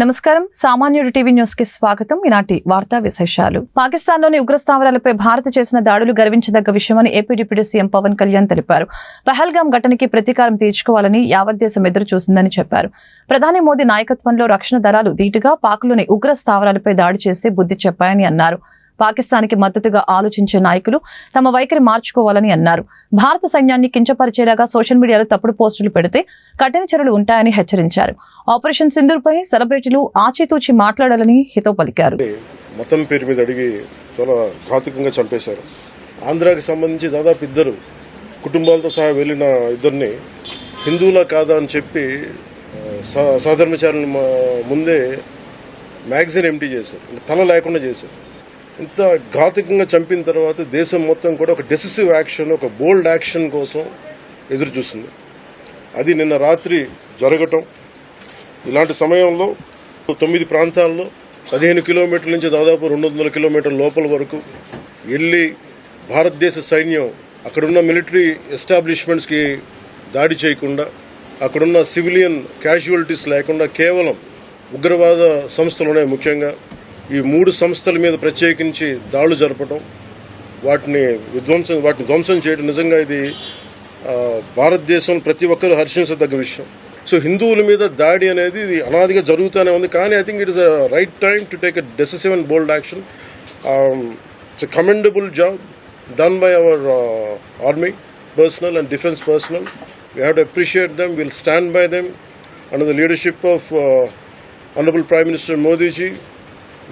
నమస్కారం సామాన్యుడు TV news కి స్వాగతం. ఈనాటి వార్తా విశేషాలు. పాకిస్తాన్లోని ఉగ్రస్థావరాలపై భారత్ చేసిన దాడులు గర్వించదగ్గ విషయమని AP deputy CM Pawan Kalyan తెలిపారు. పహల్గాం ఘటనకి ప్రతీకారం తీర్చుకోవాలని యావత్ దేశం ఎదురు చూసిందని చెప్పారు. ప్రధాని మోదీ నాయకత్వంలో రక్షణ దళాలు ధీటుగా పాక్లోని ఉగ్రస్థావరాలపై దాడి చేసి బుద్ధి చెప్పాయని అన్నారు. పాకిస్తాన్కి మద్దతుగా ఆలోచించే నాయకులు తమ వైఖరి మార్చుకోవాలని అన్నారు. భారత సైన్యాన్ని కించపరిచేలాగా సోషల్ మీడియాలో తప్పుడు పోస్టులు పెడితే కఠిన చర్యలు ఉంటాయని హెచ్చరించారు. ఆపరేషన్ సింధూర్పై సెలబ్రిటీలు ఆచితూచి మాట్లాడాలని హితవు పలికారు. మతం పేరు మీద అడిగి చాలా ఘాతుకంగా చంపేశారు. ఆంధ్రాకి సంబంధించి దాదాపు ఇద్దరు కుటుంబాలతో సహా వెళ్లిన ఇద్దరిని హిందువులా కాదా అని చెప్పి సాధర్మచారుల ముందే మ్యాగజైన్ ఎంటీ చేశారు, తల లేకుండా చేశారు. ఇంత ఘాతుకంగా చంపిన తర్వాత దేశం మొత్తం కూడా ఒక డెసిసివ్ యాక్షన్, ఒక బోల్డ్ యాక్షన్ కోసం ఎదురు చూస్తుంది. అది నిన్న రాత్రి జరగటం. ఇలాంటి సమయంలో 9 ప్రాంతాల్లో 15 కిలోమీటర్ల నుంచి దాదాపు 200 కిలోమీటర్ల లోపల వరకు వెళ్ళి భారతదేశ సైన్యం అక్కడున్న మిలిటరీ ఎస్టాబ్లిష్మెంట్స్కి దాడి చేయకుండా, అక్కడున్న సివిలియన్ క్యాజువాలిటీస్ లేకుండా కేవలం ఉగ్రవాద సంస్థలునే ముఖ్యంగా ఈ 3 సంస్థల మీద ప్రత్యేకించి దాడులు జరపడం, వాటిని ధ్వంసం చేయడం నిజంగా ఇది భారతదేశం ప్రతి ఒక్కరు హర్షించదగ్గ విషయం. సో హిందువుల మీద దాడి అనేది ఇది అనాదిగా జరుగుతూనే ఉంది. కానీ I think it is a right time to take a decisive and bold action. It's a commendable job done by our army personnel and defense personnel. We have to appreciate them. We'll stand by them under the leadership of Honorable Prime Minister Modi ji.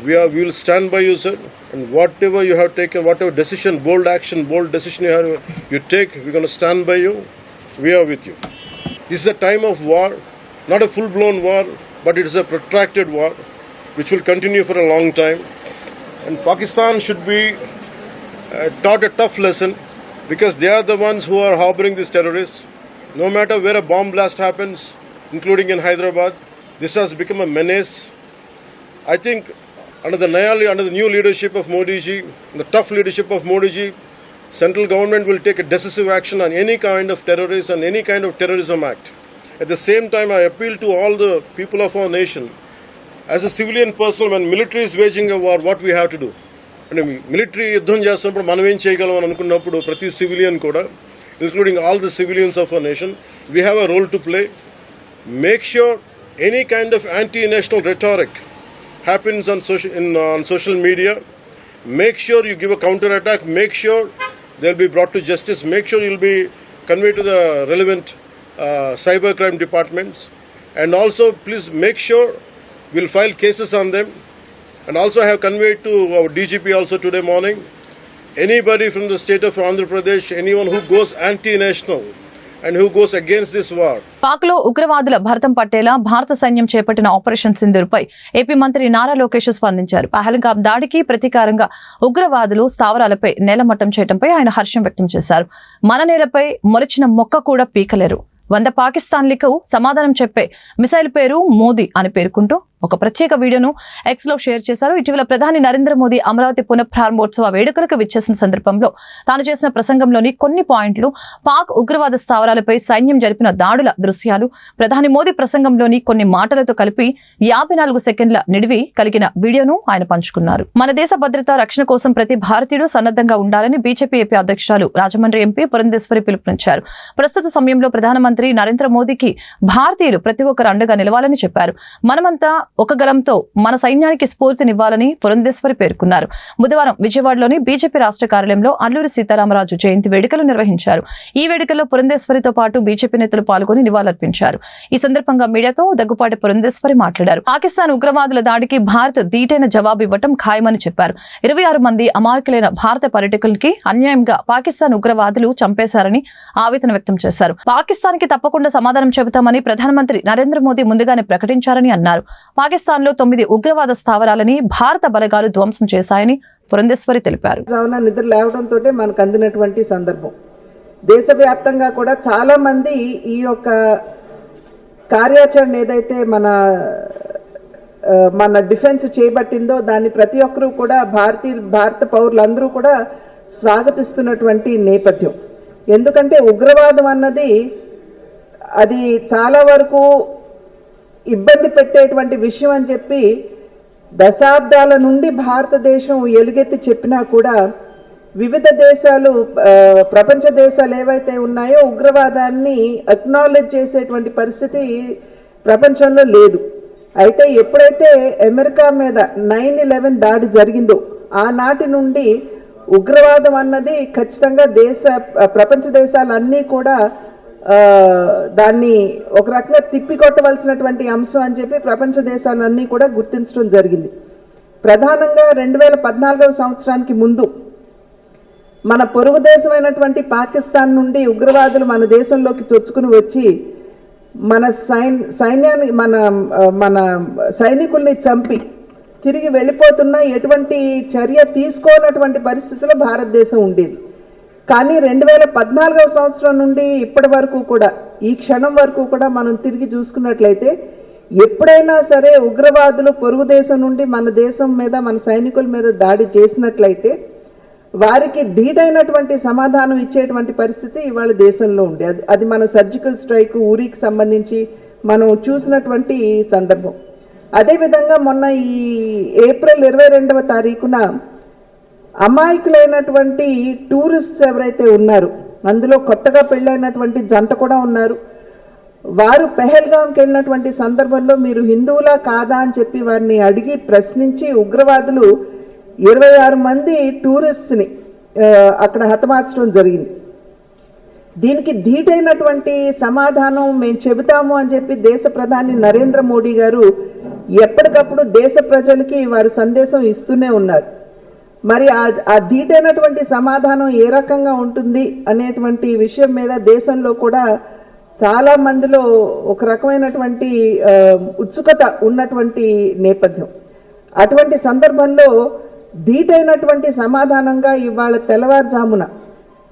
We will stand by you, sir, and whatever you have taken, whatever decision, bold action, bold decision you take, we're going to stand by you. We are with you. This is a time of war, not a full-blown war, but it is a protracted war which will continue for a long time. And Pakistan should be taught a tough lesson, because they are the ones who are harboring these terrorists. No matter where a bomb blast happens, including in Hyderabad, this has become a menace. I think under the new leadership of Modi ji, the tough leadership of Modi ji, central government will take a decisive action on any kind of terrorism and any kind of terrorism act. At the same time, I appeal to all the people of our nation. As a civilian person, when military is waging a war, what we have to do? And military యుద్ధం చేస్తున్నప్పుడు మనం ఏం చేయగలం అని అనుకున్నప్పుడు ప్రతి civilian కూడా, including all the civilians of our nation, we have a role to play. Make sure any kind of anti-national rhetoric happens on social media. Make sure you give a counter attack. Make sure they'll be brought to justice. Make sure you'll be conveyed to the relevant cybercrime departments. And also please make sure we'll file cases on them. And also I have conveyed to our DGP also today morning, anybody from the state of Andhra Pradesh, anyone who goes anti-national and who goes against this war. పాక్లో ఉగ్రవాదుల భరతం పట్టేలా భారత సైన్యం చేపట్టిన operation సింధూర్పై AP మంత్రి నారా లోకేష్ స్పందించారు. పహల్గాం దాడికి ప్రతీకారంగా ఉగ్రవాదులు స్థావరాలపై నేలమట్టం చేయడంపై ఆయన హర్షం వ్యక్తం చేశారు. మన నేలపై మొలిచిన మొక్క కూడా పీకలేరు. 100 పాకిస్తాన్లకు సమాధానం చెప్పే మిసైల్ పేరు మోదీ అని పేర్కొంటూ ఒక ప్రత్యేక వీడియోను ఎక్స్ లో షేర్ చేశారు. ఇటీవల ప్రధాని నరేంద్ర మోదీ అమరావతి పునఃప్రారంభోత్సవ వేడుకలకు విచ్చేసిన సందర్భంలో తాను చేసిన ప్రసంగంలోని కొన్ని పాయింట్లు, పాక్ ఉగ్రవాద స్థావరాలపై సైన్యం జరిపిన దాడుల దృశ్యాలు, ప్రధాని మోదీ ప్రసంగంలోని కొన్ని మాటలతో కలిపి 54 సెకండ్ల నిడివి కలిగిన వీడియోను ఆయన పంచుకున్నారు. మన దేశ భద్రత రక్షణ కోసం ప్రతి భారతీయుడు సన్నద్ధంగా ఉండాలని బీజేపీ ఏపీ అధ్యక్షురాలు రాజమండ్రి ఎంపీ పురంధేశ్వరి పిలుపునిచ్చారు. ప్రస్తుత సమయంలో ప్రధానమంత్రి నరేంద్ర మోదీకి భారతీయులు ప్రతి ఒక్కరు అండగా నిలవాలని చెప్పారు. మనమంతా ఒక గలంతో మన సైన్యానికి స్ఫూర్తినివ్వాలని పురంధేశ్వరి పేర్కొన్నారు. బుధవారం విజయవాడలోని బీజేపీ రాష్ట్ర కార్యాలయంలో అల్లూరి సీతారామరాజు జయంతి వేడుకలు నిర్వహించారు. ఈ వేడుకల్లో పురంధేశ్వరితో పాటు బీజేపీ నేతలు పాల్గొని నివాళులర్పించారు. ఈ సందర్భంగా మీడియాతో దగ్గుపాటి పురంధేశ్వరి మాట్లాడారు. పాకిస్తాన్ ఉగ్రవాదుల దాడికి భారత్ ధీటైన జవాబు ఇవ్వటం ఖాయమని చెప్పారు. 26 మంది అమాయకులైన భారత పర్యాటకులకి అన్యాయంగా పాకిస్తాన్ ఉగ్రవాదులు చంపేశారని ఆవేదన వ్యక్తం చేశారు. పాకిస్తాన్ కి తప్పకుండా సమాధానం చెబుతామని ప్రధానమంత్రి నరేంద్ర మోదీ ముందుగానే ప్రకటించారని అన్నారు. పాకిస్తాన్లో 9 ఉగ్రవాద స్థావరాలని భారత బలగాలు ధ్వంసం చేశాయని పురంధేశ్వరి తెలిపారు. నిద్ర లేవడంతో మనకు అందినటువంటి సందర్భం. దేశవ్యాప్తంగా కూడా చాలా మంది ఈ యొక్క కార్యాచరణ ఏదైతే మన డిఫెన్స్ చేయబట్టిందో దాన్ని ప్రతి ఒక్కరూ కూడా భారత పౌరులందరూ కూడా స్వాగతిస్తున్నటువంటి నేపథ్యం. ఎందుకంటే ఉగ్రవాదం అన్నది అది చాలా వరకు ఇబ్బంది పెట్టేటువంటి విషయం అని చెప్పి దశాబ్దాల నుండి భారతదేశం ఎలుగెత్తి చెప్పినా కూడా వివిధ దేశాలు, ప్రపంచ దేశాలు ఏవైతే ఉన్నాయో ఉగ్రవాదాన్ని అక్నాలెడ్జ్ చేసేటువంటి పరిస్థితి ప్రపంచంలో లేదు. అయితే ఎప్పుడైతే అమెరికా మీద 9/11 దాడి జరిగిందో ఆనాటి నుండి ఉగ్రవాదం అన్నది ఖచ్చితంగా ప్రపంచ దేశాలన్నీ కూడా దాన్ని ఒక రకంగా తిప్పికొట్టవలసినటువంటి అంశం అని చెప్పి ప్రపంచ దేశాలన్నీ కూడా గుర్తించడం జరిగింది. ప్రధానంగా 2014 సంవత్సరానికి ముందు మన పొరుగు దేశమైనటువంటి పాకిస్తాన్ నుండి ఉగ్రవాదులు మన దేశంలోకి చొచ్చుకుని వచ్చి మన సైన్యాన్ని మన సైనికుల్ని చంపి తిరిగి వెళ్ళిపోతున్నా ఎటువంటి చర్య తీసుకోనటువంటి పరిస్థితిలో భారతదేశం ఉండేది. కానీ 2014 సంవత్సరం నుండి ఇప్పటి వరకు కూడా, ఈ క్షణం వరకు కూడా మనం తిరిగి చూసుకున్నట్లయితే ఎప్పుడైనా సరే ఉగ్రవాదులు పొరుగు దేశం నుండి మన దేశం మీద, మన సైనికుల మీద దాడి చేసినట్లయితే వారికి ధీటైనటువంటి సమాధానం ఇచ్చేటువంటి పరిస్థితి ఇవాళ దేశంలో ఉంది. అది మన సర్జికల్ స్ట్రైక్ ఊరికి సంబంధించి మనం చూసినటువంటి సందర్భం. అదేవిధంగా మొన్న ఈ ఏప్రిల్ 22వ తారీఖున అమాయకులైనటువంటి టూరిస్ట్స్ ఎవరైతే ఉన్నారు, అందులో కొత్తగా పెళ్ళైనటువంటి జంట కూడా ఉన్నారు. వారు పెహల్గాంకి వెళ్ళినటువంటి సందర్భంలో మీరు హిందువులా కాదా అని చెప్పి వారిని అడిగి ప్రశ్నించి ఉగ్రవాదులు 26 మంది టూరిస్ట్ని అక్కడ హతమార్చడం జరిగింది. దీనికి ధీటైనటువంటి సమాధానం మేము చెబుతాము అని చెప్పి దేశ ప్రధాని నరేంద్ర మోడీ గారు ఎప్పటికప్పుడు దేశ ప్రజలకి వారి సందేశం ఇస్తూనే ఉన్నారు. మరి ఆ ధీటైనటువంటి సమాధానం ఏ రకంగా ఉంటుంది అనేటువంటి విషయం మీద దేశంలో కూడా చాలా మందిలో ఒక రకమైనటువంటి ఉత్సుకత ఉన్నటువంటి నేపథ్యం. అటువంటి సందర్భంలో ధీటైనటువంటి సమాధానంగా ఇవాళ తెల్లవారుజామున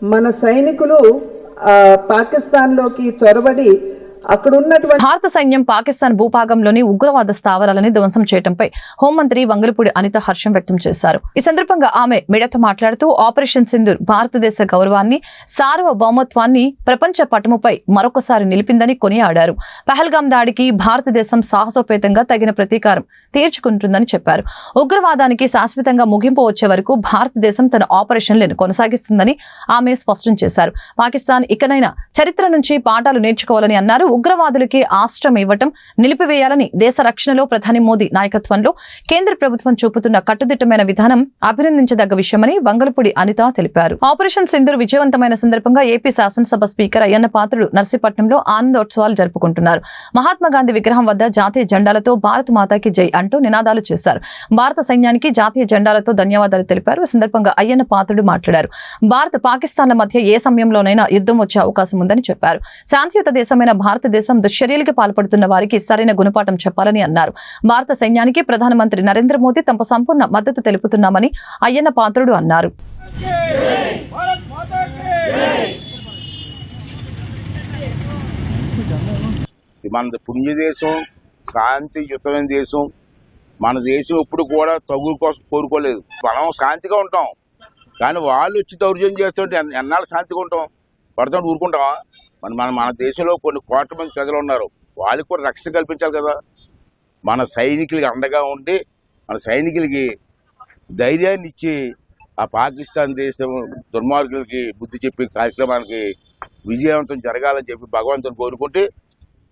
మన సైనికులు పాకిస్తాన్లోకి చొరబడి అక్కడ ఉన్నటువంటి భారత సైన్యం పాకిస్తాన్ భూభాగంలోని ఉగ్రవాద స్థావరాలని ధ్వంసం చేయడంపై హోంమంత్రి వంగలపూడి అనిత హర్షం వ్యక్తం చేశారు. ఈ సందర్భంగా ఆమె మీడియాతో మాట్లాడుతూ ఆపరేషన్ సింధూర్ భారతదేశ గౌరవాన్ని, సార్వభౌమత్వాన్ని ప్రపంచ పటముపై మరొకసారి నిలిపిందని కొనియాడారు. పహల్గాం దాడికి భారతదేశం సాహసోపేతంగా తగిన ప్రతీకారం తీర్చుకుంటుందని చెప్పారు. ఉగ్రవాదానికి శాశ్వతంగా ముగింపు వచ్చే వరకు భారతదేశం తన ఆపరేషన్లను కొనసాగిస్తుందని ఆమె స్పష్టం చేశారు. పాకిస్తాన్ ఇకనైనా చరిత్ర నుంచి పాఠాలు నేర్చుకోవాలని అన్నారు. ఉగ్రవాదులకి ఆశ్రయం ఇవ్వటం నిలిపివేయాలని దేశ రక్షణలో ప్రధాని మోదీ నాయకత్వంలో కేంద్ర ప్రభుత్వం చూపుతున్న కట్టుదిట్టమైన విధానం అభినందించదగ్గ విషయమని వంగలపూడి అనిత తెలిపారు. ఆపరేషన్ సింధూర్ విజయవంతమైన సందర్భంగా ఏపీ శాసనసభ స్పీకర్ అయ్యన్న పాత్రుడు నర్సీపట్నంలో ఆనందోత్సవాలు జరుపుకుంటున్నారు. మహాత్మా గాంధీ విగ్రహం వద్ద జాతీయ జెండాలతో భారత్ మాతాకి జై అంటూ నినాదాలు చేశారు. భారత సైన్యానికి జాతీయ జెండాలతో ధన్యవాదాలు తెలిపారు. ఈ సందర్భంగా అయ్యన్న పాత్రుడు మాట్లాడారు. భారత్ పాకిస్తాన్ల మధ్య ఏ సమయంలోనైనా యుద్ధం వచ్చే అవకాశం ఉందని చెప్పారు. శాంతియుత దేశమైన భారతదేశం దుశ్చర్యలకు పాల్పడుతున్న వారికి సరైన గుణపాఠం చెప్పాలని అన్నారు. భారత సైన్యానికి ప్రధానమంత్రి నరేంద్ర మోదీ తమ సంపూర్ణ మద్దతు తెలుపుతున్నామని అయ్యన్న పాత్రుడు అన్నారు. మన పుణ్యదేశం, శాంతియుతమైన దేశం. మన దేశం ఎప్పుడు కూడా తగుల కోసం కోరుకోలేదు. మనం శాంతిగా ఉంటాం, కానీ వాళ్ళు వచ్చి దౌర్జన్యం చేస్తుంటే ఎన్నాళ్ళు శాంతిగా ఉంటాం? పడుతుంటే ఊరుకుంటామా? మన దేశంలో కొన్ని కోట్ల మంది ప్రజలు ఉన్నారు, వాళ్ళకి కూడా రక్షణ కల్పించాలి కదా. మన సైనికులకి అండగా ఉండి మన సైనికులకి ధైర్యాన్ని ఇచ్చి ఆ పాకిస్తాన్ దేశం దుర్మార్గులకి బుద్ధి చెప్పే కార్యక్రమానికి విజయవంతం జరగాలని చెప్పి భగవంతుని కోరుకుంటే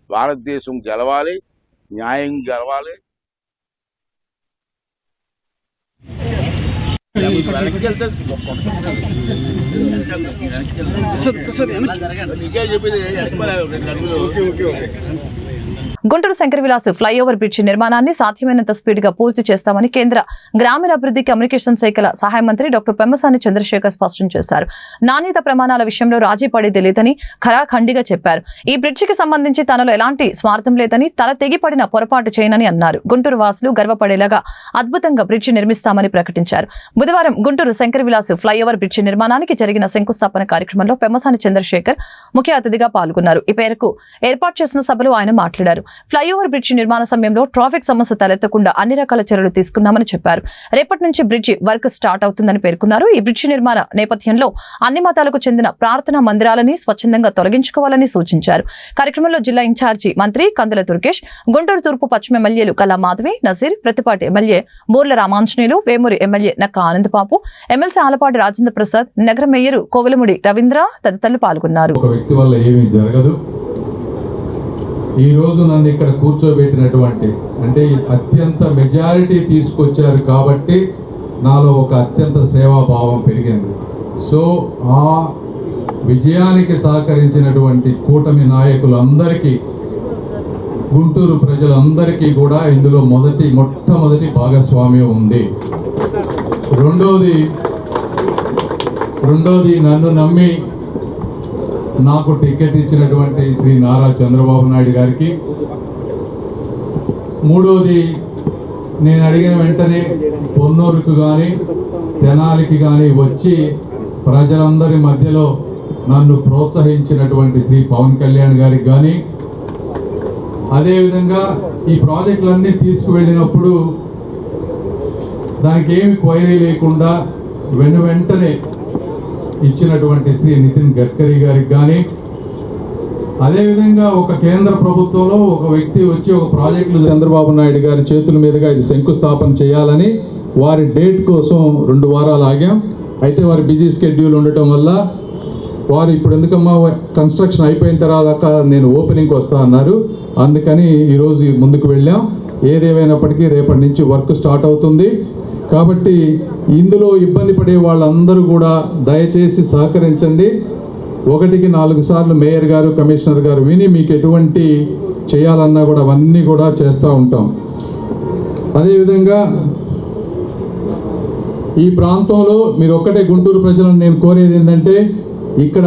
భారతదేశం గెలవాలి, న్యాయం గెలవాలి. గుంటూరు శంకర్ విలాస్ ఫ్లైఓవర్ బ్రిడ్జి నిర్మాణాన్ని సాధ్యమైనంత స్పీడ్ గా పూర్తి చేస్తామని కేంద్ర గ్రామీణాభివృద్ధి కమ్యూనికేషన్ శాఖల సహాయ మంత్రి డాక్టర్ పెమ్మసాని చంద్రశేఖర్ స్పష్టం చేశారు. నాణ్యత ప్రమాణాల విషయంలో రాజీ పడేది లేదని ఖరాఖండిగా చెప్పారు. ఈ బ్రిడ్జికి సంబంధించి తనలో ఎలాంటి స్వార్థం లేదని, తల తెగిపడిన పొరపాటు చేయనని అన్నారు. గుంటూరు వాసులు గర్వపడేలాగా అద్భుతంగా బ్రిడ్జి నిర్మిస్తామని ప్రకటించారు. బుధవారం గుంటూరు శంకర్ విలాస్ ఫ్లైఓవర్ బ్రిడ్జి నిర్మాణానికి జరిగిన శంకుస్థాపన కార్యక్రమంలో పెమ్మసాని చంద్రశేఖర్ ముఖ్య అతిథిగా పాల్గొన్నారు. ఈ పేరుకు ఏర్పాటు చేసిన సభలో ఆయన మాట్లాడారు. మాట్లాడారు. ఫ్లైఓవర్ బ్రిడ్జి నిర్మాణ సమయంలో ట్రాఫిక్ సమస్య తలెత్తకుండా అన్ని రకాల చర్యలు తీసుకున్నామని చెప్పారు. రేపటి నుంచి బ్రిడ్జి వర్క్ స్టార్ట్ అవుతుందని పేర్కొన్నారు. ఈ బ్రిడ్జి నిర్మాణ నేపథ్యంలో అన్ని మతాలకు చెందిన ప్రార్థనా మందిరాలని స్వచ్ఛందంగా తొలగించుకోవాలని సూచించారు. కార్యక్రమంలో జిల్లా ఇన్ఛార్జి మంత్రి కందుల దుర్గేష్, గుంటూరు తూర్పు పశ్చిమ ఎమ్మెల్యేలు కళా మాధవి, నజీర్, ప్రతిపాటి ఎమ్మెల్యే బూర్ల రామాంజనేయులు, వేమూరి ఎమ్మెల్యే నక్క ఆనందబాబు, ఎమ్మెల్సీ ఆలపాటి రాజేంద్ర ప్రసాద్, నగర మేయర్ కోవెలముడి రవీంద్ర తదితరులు పాల్గొన్నారు. ఒక వ్యక్తి వల్ల ఏమీ జరగదు. ఈ రోజు నన్ను ఇక్కడ కూర్చోబెట్టినటువంటి అంటే అత్యంత మెజారిటీ తీసుకొచ్చారు కాబట్టి నాలో ఒక అత్యంత సేవాభావం పెరిగింది. సో ఆ విజయానికి సహకరించినటువంటి కూటమి నాయకులందరికీ, గుంటూరు ప్రజలందరికీ కూడా ఇందులో మొట్టమొదటి భాగస్వామ్యం ఉంది. రెండోది నన్ను నమ్మి నాకు టికెట్ ఇచ్చినటువంటి శ్రీ నారా చంద్రబాబు నాయుడు గారికి, మూడోది నేను అడిగిన వెంటనే పొన్నూరుకు కానీ తెనాలికి కానీ వచ్చి ప్రజలందరి మధ్యలో నన్ను ప్రోత్సహించినటువంటి శ్రీ పవన్ కళ్యాణ్ గారికి కానీ, అదేవిధంగా ఈ ప్రాజెక్టులన్నీ తీసుకువెళ్ళినప్పుడు దానికి ఏమి క్వైరీ లేకుండా వెంటనే ఇచ్చినటువంటి శ్రీ నితిన్ గడ్కరీ గారికి కానీ, అదేవిధంగా ఒక కేంద్ర ప్రభుత్వంలో ఒక వ్యక్తి వచ్చి ఒక ప్రాజెక్టులు చంద్రబాబు నాయుడు గారి చేతుల మీదుగా ఇది శంకుస్థాపన చేయాలని వారి డేట్ కోసం 2 వారాలు ఆగాం. అయితే వారి బిజీ స్కెడ్యూల్ ఉండటం వల్ల వారు ఇప్పుడు ఎందుకమ్మా కన్స్ట్రక్షన్ అయిపోయిన తర్వాత నేను ఓపెనింగ్కి వస్తా అన్నారు. అందుకని ఈరోజు ముందుకు వెళ్ళాం. ఏదేమైనప్పటికీ రేపటి నుంచి వర్క్ స్టార్ట్ అవుతుంది. కాబట్టి ఇందులో ఇబ్బంది పడే వాళ్ళందరూ కూడా దయచేసి సహకరించండి. 1కి 4 సార్లు మేయర్ గారు, కమిషనర్ గారు విని మీకు ఎటువంటి చేయాలన్నా కూడా అవన్నీ కూడా చేస్తూ ఉంటాం. అదేవిధంగా ఈ ప్రాంతంలో మీరు ఒక్కటే గుంటూరు ప్రజలను నేను కోరేది ఏంటంటే, ఇక్కడ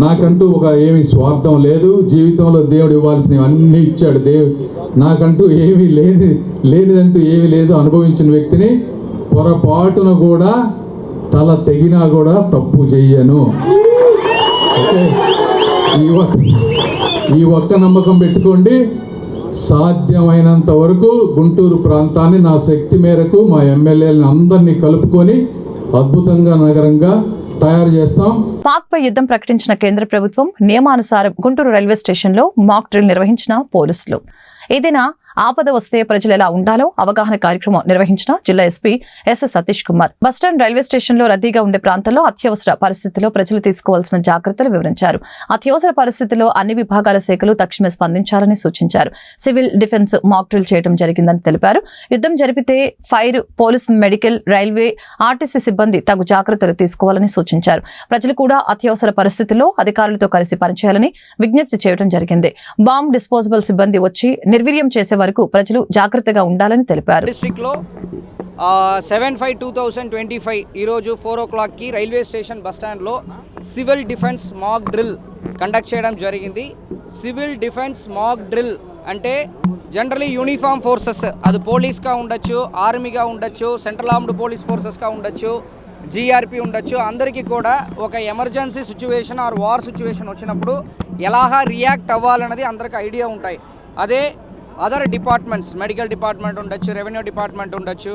నాకంటూ ఏమీ స్వార్థం లేదు. జీవితంలో దేవుడు ఇవ్వాల్సినవి అన్నీ ఇచ్చాడు. నాకంటూ ఏమీ లేనిదంటూ ఏమీ లేదు. అనుభవించిన వ్యక్తిని పొరపాటున కూడా తల తెగినా కూడా తప్పు చెయ్యను. ఈ ఒక్క నమ్మకం పెట్టుకోండి. సాధ్యమైనంత వరకు గుంటూరు ప్రాంతాన్ని నా శక్తి మేరకు మా ఎమ్మెల్యేలను అందరినీ కలుపుకొని అద్భుతంగా నగరంగా తయారు చేస్తాం. పాక్ పై యుద్ధం ప్రకటించిన కేంద్ర ప్రభుత్వం నియమానుసారం గుంటూరు రైల్వే స్టేషన్ లో మాక్ డ్రిల్ నిర్వహించిన పోలీసులు. ఏదైనా ఆపద వస్తే ప్రజలు ఎలా ఉండాలో అవగాహన కార్యక్రమం నిర్వహించిన జిల్లా SP yes Satish Kumar. Bus stand, railway station లో రద్దీగా ఉండే ప్రాంతాల్లో అత్యవసర పరిస్థితుల్లో ప్రజలు తీసుకోవాల్సిన జాగ్రత్తలు వివరించారు. అత్యవసర పరిస్థితుల్లో అన్ని విభాగాల శాఖలు తక్షణమే స్పందించాలని సూచించారు. సివిల్ డిఫెన్స్ మాక్ డ్రిల్ చేయడం జరిగిందని తెలిపారు. యుద్ధం జరిపితే fire, police, medical, railway, RTC సిబ్బంది తగు జాగ్రత్తలు తీసుకోవాలని సూచించారు. ప్రజలు కూడా అత్యవసర పరిస్థితుల్లో అధికారులతో కలిసి పనిచేయాలని విజ్ఞప్తి చేయడం జరిగింది. బాంబ్ డిస్పోజబుల్ సిబ్బంది వచ్చి నిర్వీర్యం చేసే వరకు ప్రజలు జాగ్రత్తగా ఉండాలని తెలిపారు. డిస్ట్రిక్ట్ లో 7/5/2025 ఈరోజు 4 o'clock కి రైల్వే స్టేషన్ బస్టాండ్లో civil defence mock drill conduct చేయడం జరిగింది. సివిల్ డిఫెన్స్ మాక్ డ్రిల్ అంటే జనరలీ యూనిఫామ్ ఫోర్సెస్, అది పోలీస్గా ఉండొచ్చు, ఆర్మీగా ఉండొచ్చు, సెంట్రల్ ఆర్మ్డ్ పోలీస్ ఫోర్సెస్గా ఉండొచ్చు, జీఆర్పీ ఉండొచ్చు. అందరికీ కూడా ఒక emergency situation or war situation వచ్చినప్పుడు ఎలాగా రియాక్ట్ అవ్వాలన్నది అందరికీ ఐడియా ఉంటాయి. అదే అదర్ డిపార్ట్మెంట్స్, మెడికల్ డిపార్ట్మెంట్ ఉండొచ్చు, రెవెన్యూ డిపార్ట్మెంట్ ఉండొచ్చు,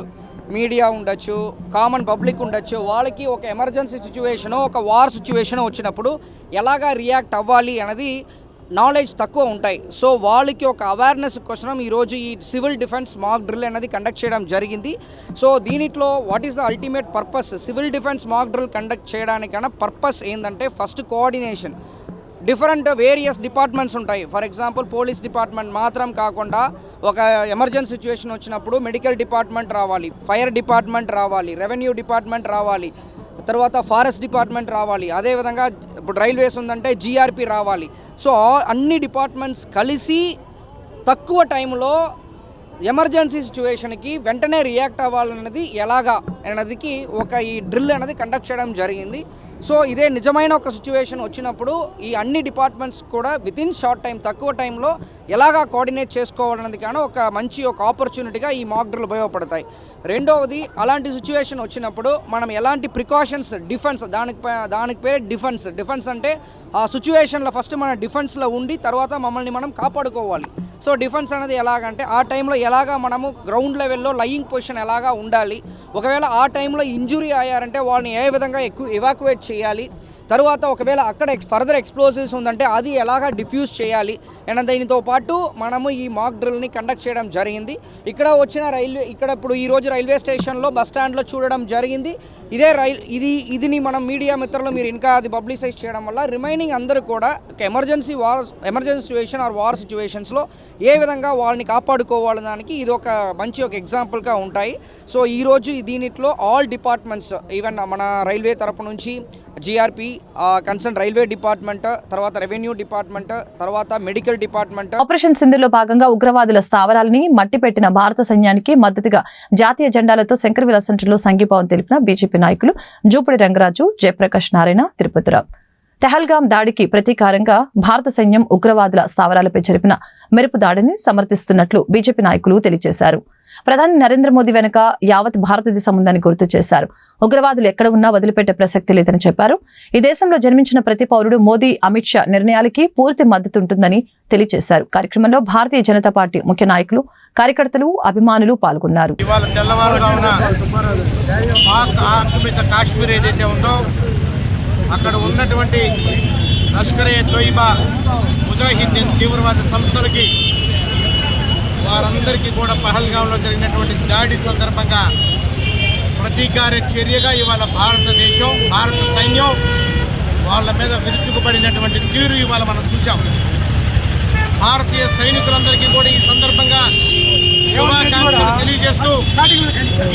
మీడియా ఉండొచ్చు, కామన్ పబ్లిక్ ఉండొచ్చు. వాళ్ళకి ఒక ఎమర్జెన్సీ సిచ్యువేషను, ఒక వార్ సిచ్యువేషన్ వచ్చినప్పుడు ఎలాగా రియాక్ట్ అవ్వాలి అనేది నాలెడ్జ్ తక్కువ ఉంటాయి. సో వాళ్ళకి ఒక అవేర్నెస్ కోసం ఈరోజు ఈ సివిల్ డిఫెన్స్ మాక్ డ్రిల్ అనేది కండక్ట్ చేయడం జరిగింది. సో దీనిలో what is the ultimate purpose? Civil defence mock drill conduct చేయడానికన్నా పర్పస్ ఏంటంటే first coordination. Different various departments ఉంటాయి. ఫర్ ఎగ్జాంపుల్ పోలీస్ డిపార్ట్మెంట్ మాత్రం కాకుండా ఒక ఎమర్జెన్సీ సిచ్యువేషన్ వచ్చినప్పుడు మెడికల్ డిపార్ట్మెంట్ రావాలి, ఫైర్ డిపార్ట్మెంట్ రావాలి, రెవెన్యూ డిపార్ట్మెంట్ రావాలి, తర్వాత ఫారెస్ట్ డిపార్ట్మెంట్ రావాలి, అదేవిధంగా ఇప్పుడు రైల్వేస్ ఉందంటే జీఆర్పీ రావాలి. సో అన్ని డిపార్ట్మెంట్స్ కలిసి తక్కువ టైంలో ఎమర్జెన్సీ సిచ్యువేషన్కి వెంటనే రియాక్ట్ అవ్వాలన్నది ఎలాగా అన్నదికి ఒక ఈ డ్రిల్ అనేది కండక్ట్ చేయడం జరిగింది. సో ఇదే నిజమైన ఒక సిచ్యువేషన్ వచ్చినప్పుడు ఈ అన్ని డిపార్ట్మెంట్స్ కూడా వితిన్ షార్ట్ టైం, తక్కువ టైంలో ఎలాగా కోఆర్డినేట్ చేసుకోవాలన్నది కానీ ఒక మంచి ఆపర్చునిటీగా ఈ మాక్ డ్రిల్ ఉపయోగపడతాయి. రెండవది, అలాంటి సిచ్యువేషన్ వచ్చినప్పుడు మనం ఎలాంటి ప్రికాషన్స్, డిఫెన్స్, దానికి పేరే డిఫెన్స్ అంటే ఆ సిచ్యువేషన్లో ఫస్ట్ మన డిఫెన్స్లో ఉండి తర్వాత మమ్మల్ని మనం కాపాడుకోవాలి. సో డిఫెన్స్ అనేది ఎలాగంటే ఆ టైంలో ఎలాగా మనము గ్రౌండ్ లెవెల్లో లయింగ్ పొజిషన్ ఎలాగా ఉండాలి, ఒకవేళ ఆ టైంలో ఇంజురీ అయ్యారంటే వాళ్ళని ఏ విధంగా ఎవాక్యువేట్ చేయాలి, తర్వాత ఒకవేళ అక్కడ ఫర్దర్ ఎక్స్ప్లోజివ్స్ ఉందంటే అది ఎలాగా డిఫ్యూజ్ చేయాలి అండ్ దీనితో పాటు మనము ఈ మాక్ డ్రిల్ని కండక్ట్ చేయడం జరిగింది. ఇక్కడ ఇప్పుడు ఈరోజు రైల్వే స్టేషన్లో బస్ స్టాండ్లో చూడడం జరిగింది. ఇదిని మనం మీడియా మిత్రులు మీరు ఇంకా అది పబ్లిసైజ్ చేయడం వల్ల రిమైనింగ్ అందరూ కూడా ఎమర్జెన్సీ సిచ్యువేషన్ ఆర్ వార్ సిచ్యువేషన్స్లో ఏ విధంగా వాళ్ళని కాపాడుకోవాలి దానికి ఇది ఒక మంచి ఎగ్జాంపుల్గా ఉంటాయి. సో ఈరోజు దీనిలో ఆల్ డిపార్ట్మెంట్స్ ఈవెన్ మన రైల్వే తరపు నుంచి GRP, కన్సర్న్ రైల్వే డిపార్ట్మెంట్, తర్వాత రెవెన్యూ డిపార్ట్మెంట్, తర్వాత మెడికల్ డిపార్ట్మెంట్. ఆపరేషన్ సింధులో భాగంగా ఉగ్రవాదుల స్థావరాలని మట్టిపెట్టిన భారత సైన్యానికి మద్దతుగా జాతీయ జెండాలతో శంకరవిలాస్ సెంటర్లో సంఘీభావం తెలిపిన బీజేపీ నాయకులు జూపూడి రంగరాజు, జయప్రకాష్ నారాయణ, తిరుపతిరావు. తెహల్గాం దాడికి ప్రతీకారంగా భారత సైన్యం ఉగ్రవాదుల స్థావరాలపై జరిపిన మెరుపు దాడిని సమర్థిస్తున్నట్లు బీజేపీ నాయకులు తెలియజేశారు. ప్రధాని నరేంద్ర మోదీ వెనుక యావత్ భారతదేశం ఉందని గుర్తు చేశారు. ఉగ్రవాదులు ఎక్కడ ఉన్నా వదిలిపెట్టే ప్రసక్తి లేదని చెప్పారు. ఈ దేశంలో జన్మించిన ప్రతి పౌరుడు మోదీ, అమిత్ షా నిర్ణయాలకి పూర్తి మద్దతు ఉంటుందని తెలియజేశారు. కార్యక్రమంలో భారతీయ జనతా పార్టీ ముఖ్య నాయకులు, కార్యకర్తలు, అభిమానులు పాల్గొన్నారు. కాశ్మీర్ ఏదైతే ఉందో అక్కడ ఉన్నటువంటి లష్కర్-ఏ-తోయిబా, ముజాహిద్దీన్ తీవ్రవాద సంస్థలకి వారందరికీ కూడా పహల్గాంలో జరిగినటువంటి దాడి సందర్భంగా ప్రతీకార చర్యగా ఇవాళ భారతదేశం, భారత సైన్యం వాళ్ళ మీద విరుచుకుపడినటువంటి తీరు ఇవాళ మనం చూసాం. భారతీయ సైనికులందరికీ కూడా ఈ సందర్భంగా శుభాకాంక్షలు తెలియజేస్తూ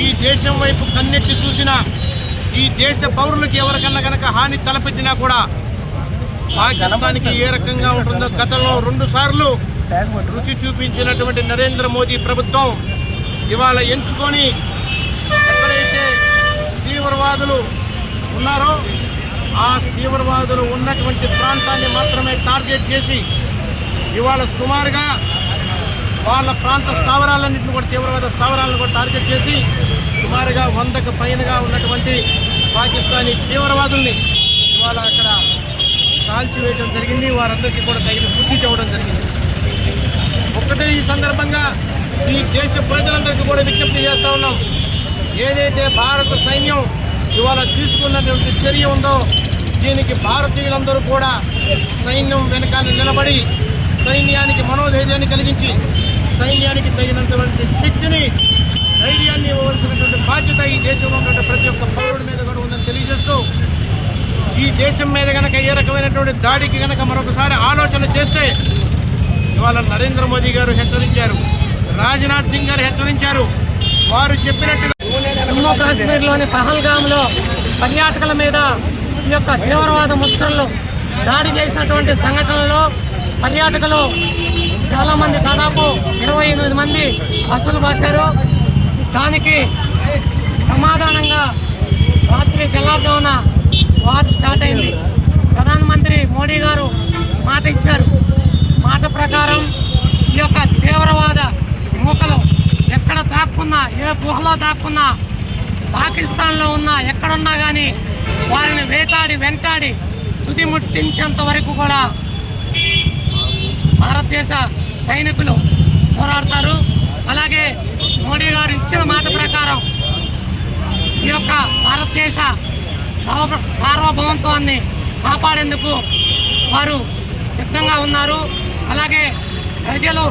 ఈ దేశం వైపు కన్నెత్తి చూసిన ఈ దేశ పౌరులకు ఎవరికన్నా కనుక హాని తలపెట్టినా కూడా పాకిస్తాన్కి ఏ రకంగా ఉంటుందో గతంలో 2 సార్లు రుచి చూపించినటువంటి నరేంద్ర మోదీ ప్రభుత్వం ఇవాళ ఎంచుకొని ఎక్కడైతే తీవ్రవాదులు ఉన్నారో ఆ తీవ్రవాదులు ఉన్నటువంటి ప్రాంతాన్ని మాత్రమే టార్గెట్ చేసి ఇవాళ సుమారుగా వాళ్ళ ప్రాంత స్థావరాలన్నింటినీ కూడా తీవ్రవాద స్థావరాలను కూడా టార్గెట్ చేసి సుమారుగా 100కు పైనగా ఉన్నటువంటి పాకిస్తానీ తీవ్రవాదుల్ని ఇవాళ అక్కడ కాల్చివేయడం జరిగింది. వారందరికీ కూడా తగిన బుద్ధి చెప్పడం జరిగింది. ఒక్కటే ఈ సందర్భంగా ఈ దేశ ప్రజలందరికీ కూడా విజ్ఞప్తి చేస్తూ ఉన్నాం. ఏదైతే భారత సైన్యం ఇవాళ తీసుకున్నటువంటి చర్య ఉందో దీనికి భారతీయులందరూ కూడా సైన్యం వెనకాల నిలబడి సైన్యానికి మనోధైర్యాన్ని కలిగించి సైన్యానికి తగినంతటువంటి శక్తిని, ధైర్యాన్ని ఇవ్వవలసినటువంటి బాధ్యత ఈ దేశంలో ఉన్నటువంటి ప్రతి ఒక్క పౌరుడి మీద కూడా ఉందని తెలియజేస్తూ ఈ దేశం మీద కనుక ఏ రకమైనటువంటి దాడికి కనుక మరొకసారి ఆలోచన చేస్తే ఇవాళ నరేంద్ర మోదీ గారు హెచ్చరించారు, రాజ్నాథ్ సింగ్ గారు హెచ్చరించారు. వారు చెప్పినట్టుగా జమ్మూ కాశ్మీర్లోని పహల్గామ్లో పర్యాటకుల మీద ఈ యొక్క తీవ్రవాద ముష్కరులు దాడి చేసినటువంటి సంఘటనలో పర్యాటకులు చాలామంది, దాదాపు 28 మంది అసలు బాశారు. దానికి సమాధానంగా రాత్రి తెల్లారుజామున వార్ స్టార్ట్ అయింది. ప్రధానమంత్రి మోడీ గారు మాట ఇచ్చారు. మాట ప్రకారం ఈ యొక్క తీవ్రవాద మూకలు ఎక్కడ దాక్కున్నా, ఏ గుహలో దాక్కున్నా, పాకిస్తాన్లో ఉన్నా, ఎక్కడున్నా కానీ వారిని వెంటాడి తుది ముట్టించేంత వరకు కూడా భారతదేశ సైనికులు పోరాడతారు. అలాగే మోడీ గారు ఇచ్చిన మాట ప్రకారం ఈ యొక్క భారతదేశ సార్వభౌమత్వాన్ని కాపాడేందుకు వారు సిద్ధంగా ఉన్నారు. అలాగే ప్రజలు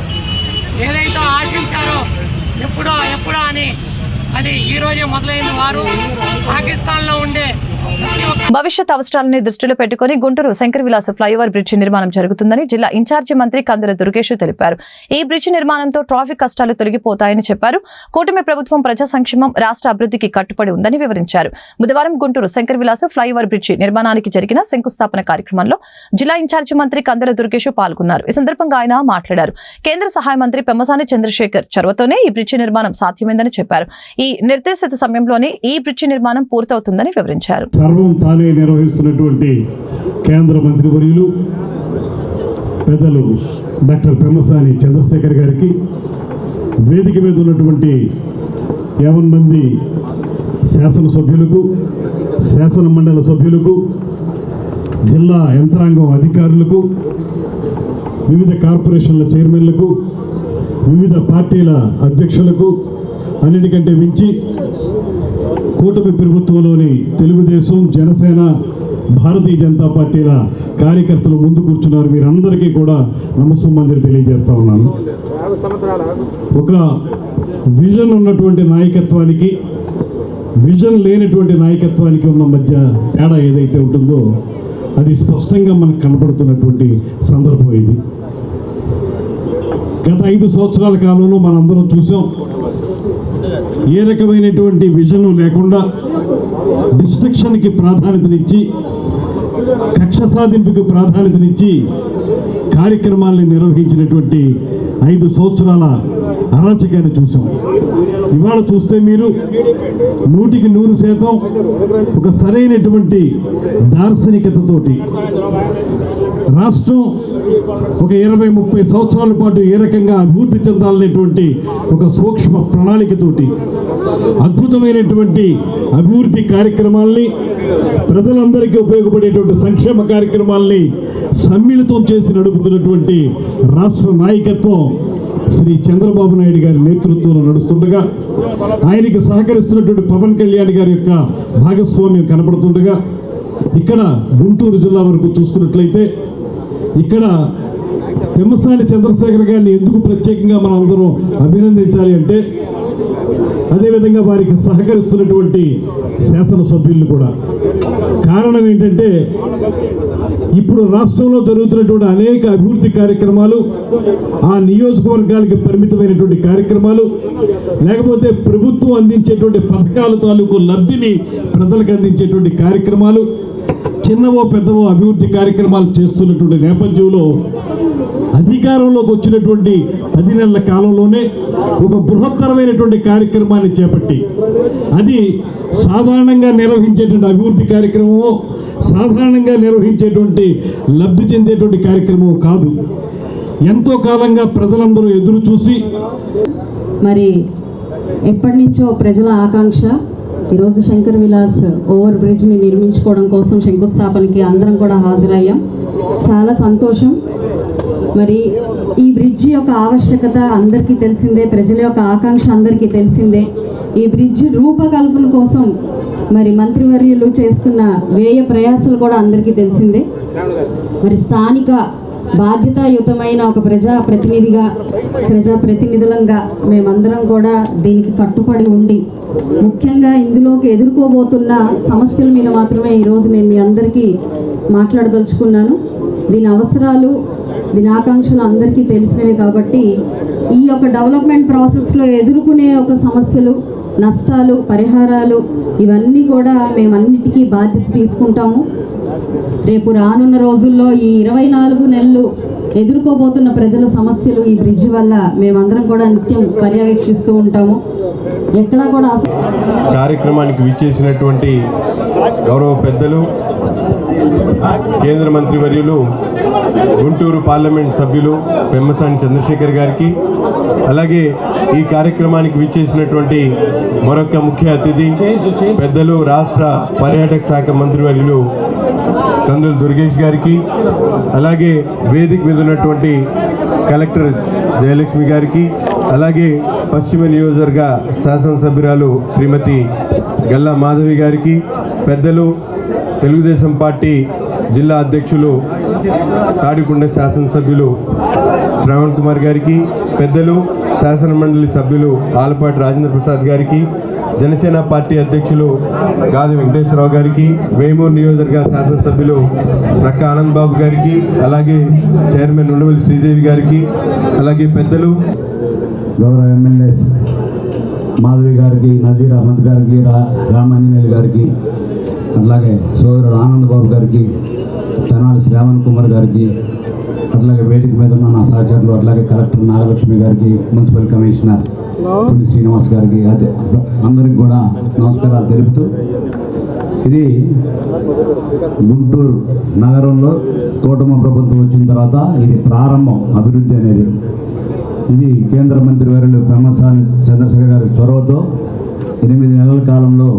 ఏదైతే ఆశించారో ఎప్పుడో అని అది ఈ రోజే మొదలైంది. వారు పాకిస్తాన్లో ఉండే భవిష్యత్ అవసరాలని దృష్టిలో పెట్టుకుని గుంటూరు శంకరవిలాస్ ఫ్లైఓవర్ బ్రిడ్జి నిర్మాణం జరుగుతుందని జిల్లా ఇన్ఛార్జి మంత్రి కందుల దుర్గేష్ తెలిపారు. ఈ బ్రిడ్జి నిర్మాణంతో ట్రాఫిక్ కష్టాలు తొలగిపోతాయని చెప్పారు. కూటమి ప్రభుత్వం ప్రజా సంక్షేమం, రాష్ట్ర అభివృద్ధికి కట్టుబడి ఉందని వివరించారు. బుధవారం గుంటూరు శంకరవిలాస్ ఫ్లైఓవర్ బ్రిడ్జి నిర్మాణానికి జరిగిన శంకుస్థాపన కార్యక్రమంలో జిల్లా ఇన్ఛార్జి మంత్రి కందుల దుర్గేష్ పాల్గొన్నారు. ఈ సందర్భంగా ఆయన మాట్లాడారు. కేంద్ర సహాయ మంత్రి పెమ్మసాని చంద్రశేఖర్ చొరవతోనే ఈ బ్రిడ్జి నిర్మాణం సాధ్యమైందని చెప్పారు. ఈ నిర్దేశిత సమయంలోనే ఈ బ్రిడ్జి నిర్మాణం పూర్తవుతుందని వివరించారు. సర్వం తానే నిర్వహిస్తున్నటువంటి కేంద్ర మంత్రివర్యులు పెద్దలు డాక్టర్ పెమ్మసాని చంద్రశేఖర్ గారికి, వేదిక మీద ఉన్నటువంటి 50 మంది శాసనసభ్యులకు, శాసన మండలి సభ్యులకు, జిల్లా యంత్రాంగం అధికారులకు, వివిధ కార్పొరేషన్ల చైర్మన్లకు, వివిధ పార్టీల అధ్యక్షులకు, అన్నిటికంటే మించి కూటమి ప్రభుత్వంలోని తెలుగుదేశం, జనసేన, భారతీయ జనతా పార్టీల కార్యకర్తలు ముందు కూర్చున్నారు. మీరందరికీ కూడా నమస్సుమంజలి తెలియజేస్తా ఉన్నాను. ఒక విజన్ ఉన్నటువంటి నాయకత్వానికి, విజన్ లేనటువంటి నాయకత్వానికి ఉన్న మధ్య తేడా ఏదైతే ఉంటుందో అది స్పష్టంగా మనకు కనపడుతున్నటువంటి సందర్భం ఇది. గత 5 సంవత్సరాల కాలంలో మనందరం చూసాం, ఏ రకమైనటువంటి విజన్ లేకుండా డిస్ట్రక్షన్కి ప్రాధాన్యతనిచ్చి, కక్ష సాధింపుకి ప్రాధాన్యతనిచ్చి కార్యక్రమాల్ని నిర్వహించినటువంటి 5 సంవత్సరాల అరాచకాన్ని చూసాం. ఇవాళ చూస్తే మీరు 100% ఒక సరైనటువంటి దార్శనికతతోటి రాష్ట్రం ఒక 20-30 సంవత్సరాల పాటు ఏ రకంగా అభివృద్ధి చెందాలనేటువంటి ఒక సూక్ష్మ ప్రణాళికతోటి అద్భుతమైనటువంటి అభివృద్ధి కార్యక్రమాల్ని, ప్రజలందరికీ ఉపయోగపడేటువంటి సంక్షేమ కార్యక్రమాల్ని సమ్మిళితం చేసి నడుపుతున్నటువంటి రాష్ట్ర నాయకత్వం శ్రీ చంద్రబాబు నాయుడు గారి నేతృత్వంలో నడుస్తుండగా, ఆయనకి సహకరిస్తున్నటువంటి పవన్ కళ్యాణ్ గారి యొక్క భాగస్వామ్యం కనపడుతుండగా, ఇక్కడ గుంటూరు జిల్లా వరకు చూసుకున్నట్లయితే ఇక్కడ పెమ్మసాని చంద్రశేఖర్ గారిని ఎందుకు ప్రత్యేకంగా మనం అందరం అభినందించాలి అంటే, అదేవిధంగా వారికి సహకరిస్తున్నటువంటి శాసనసభ్యులు కూడా. కారణం ఏంటంటే, ఇప్పుడు రాష్ట్రంలో జరుగుతున్నటువంటి అనేక అభివృద్ధి కార్యక్రమాలు, ఆ నియోజకవర్గాలకి పరిమితమైనటువంటి కార్యక్రమాలు, లేకపోతే ప్రభుత్వం అందించేటువంటి పథకాల తాలూకు లబ్ధిని ప్రజలకు అందించేటువంటి కార్యక్రమాలు, చిన్నవో పెద్దవో అభివృద్ధి కార్యక్రమాలు చేస్తున్నటువంటి నేపథ్యంలో అధికారంలోకి వచ్చినటువంటి 10 నెలల కాలంలోనే ఒక బృహత్తరమైనటువంటి కార్యక్రమాన్ని చేపట్టి, అది సాధారణంగా నిర్వహించేటువంటి అభివృద్ధి కార్యక్రమమో, సాధారణంగా నిర్వహించేటువంటి లబ్ధి చెందేటువంటి కార్యక్రమం కాదు. ఎంతో కాలంగా ప్రజలందరూ ఎదురు చూసి, మరి ఎప్పటి నుంచో ప్రజల ఆకాంక్ష, ఈరోజు శంకర్ విలాస్ ఓవర్ బ్రిడ్జ్ని నిర్మించుకోవడం కోసం శంకుస్థాపనకి అందరం కూడా హాజరయ్యాం. చాలా సంతోషం. మరి ఈ బ్రిడ్జి యొక్క ఆవశ్యకత అందరికీ తెలిసిందే, ప్రజల యొక్క ఆకాంక్ష అందరికీ తెలిసిందే. ఈ బ్రిడ్జి రూపకల్పన కోసం మరి మంత్రివర్యులు చేస్తున్న వ్యయ ప్రయాసాలు కూడా అందరికీ తెలిసిందే. మరి స్థానిక బాధ్యతాయుతమైన ఒక ప్రజాప్రతినిధులంగా మేమందరం కూడా దీనికి కట్టుబడి ఉండి, ముఖ్యంగా ఇందులోకి ఎదుర్కోబోతున్న సమస్యల మీద మాత్రమే ఈరోజు నేను మీ అందరికీ మాట్లాడదలుచుకున్నాను. దీని అవసరాలు, దీని ఆకాంక్షలు అందరికీ తెలిసినవి కాబట్టి ఈ యొక్క డెవలప్మెంట్ ప్రాసెస్లో ఎదుర్కొనే ఒక సమస్యలు, నష్టాలు, పరిహారాలు ఇవన్నీ కూడా మేమన్నిటికీ బాధ్యత తీసుకుంటాము. రేపు రానున్న రోజుల్లో ఈ 24 నెలలు ఎదుర్కోబోతున్న ప్రజల సమస్యలు ఈ బ్రిడ్జ్ వల్ల మేమందరం కూడా నిత్యం పర్యవేక్షిస్తూ ఉంటాము. ఎక్కడా కూడా కార్యక్రమానికి విచ్చేసినటువంటి గౌరవ పెద్దలు, కేంద్ర మంత్రివర్యులు, గుంటూరు పార్లమెంట్ సభ్యులు పెమ్మసాని చంద్రశేఖర్ గారికి, అలాగే ఈ కార్యక్రమానికి విచ్చేసినటువంటి మరొక ముఖ్య అతిథి పెద్దలు రాష్ట్ర పర్యాటక శాఖ మంత్రివర్యులు కందుల దుర్గేష్ గారికి, అలాగే వేదిక మీద ఉన్నటువంటి కలెక్టర్ జయలక్ష్మి గారికి, అలాగే పశ్చిమ నియోజకవర్గ శాసనసభ్యురాలు శ్రీమతి గల్లా మాధవి గారికి, పెద్దలు తెలుగుదేశం పార్టీ జిల్లా అధ్యక్షులు తాడికొండ శాసనసభ్యులు శ్రవణ్ కుమార్ గారికి, పెద్దలు శాసనమండలి సభ్యులు ఆలపాటి రాజేంద్ర ప్రసాద్ గారికి, జనసేన పార్టీ అధ్యక్షులు గాది వెంకటేశ్వరరావు గారికి, వేమూరు నియోజకవర్గ శాసనసభ్యులు రక్క ఆనంద్ బాబు గారికి, అలాగే చైర్మన్ ఉండవల్లి శ్రీదేవి గారికి, అలాగే పెద్దలు గౌరవ ఎమ్మెల్యేస్ మాధవి గారికి, నజీర్ అహ్మద్ గారికి, రామాంజనేయులు గారికి, అట్లాగే సోదరుడు ఆనంద్ బాబు గారికి, తెనాలి శ్రావణ్ కుమార్ గారికి, అట్లాగే వేదిక మీద ఉన్న నా సహచరులు, అట్లాగే కలెక్టర్ నాగలక్ష్మి గారికి, మున్సిపల్ కమిషనర్ పులి శ్రీనివాస్ గారికి, అందరికి కూడా నమస్కారాలు తెలుపుతూ, ఇది గుంటూరు నగరంలో కూటమి ప్రభుత్వం వచ్చిన తర్వాత ఇది ప్రారంభం అభివృద్ధి అనేది. ఇది కేంద్ర మంత్రి వర్యులు పెమ్మసాని చంద్రశేఖర్ గారి చొరవతో 8 నెలల కాలంలో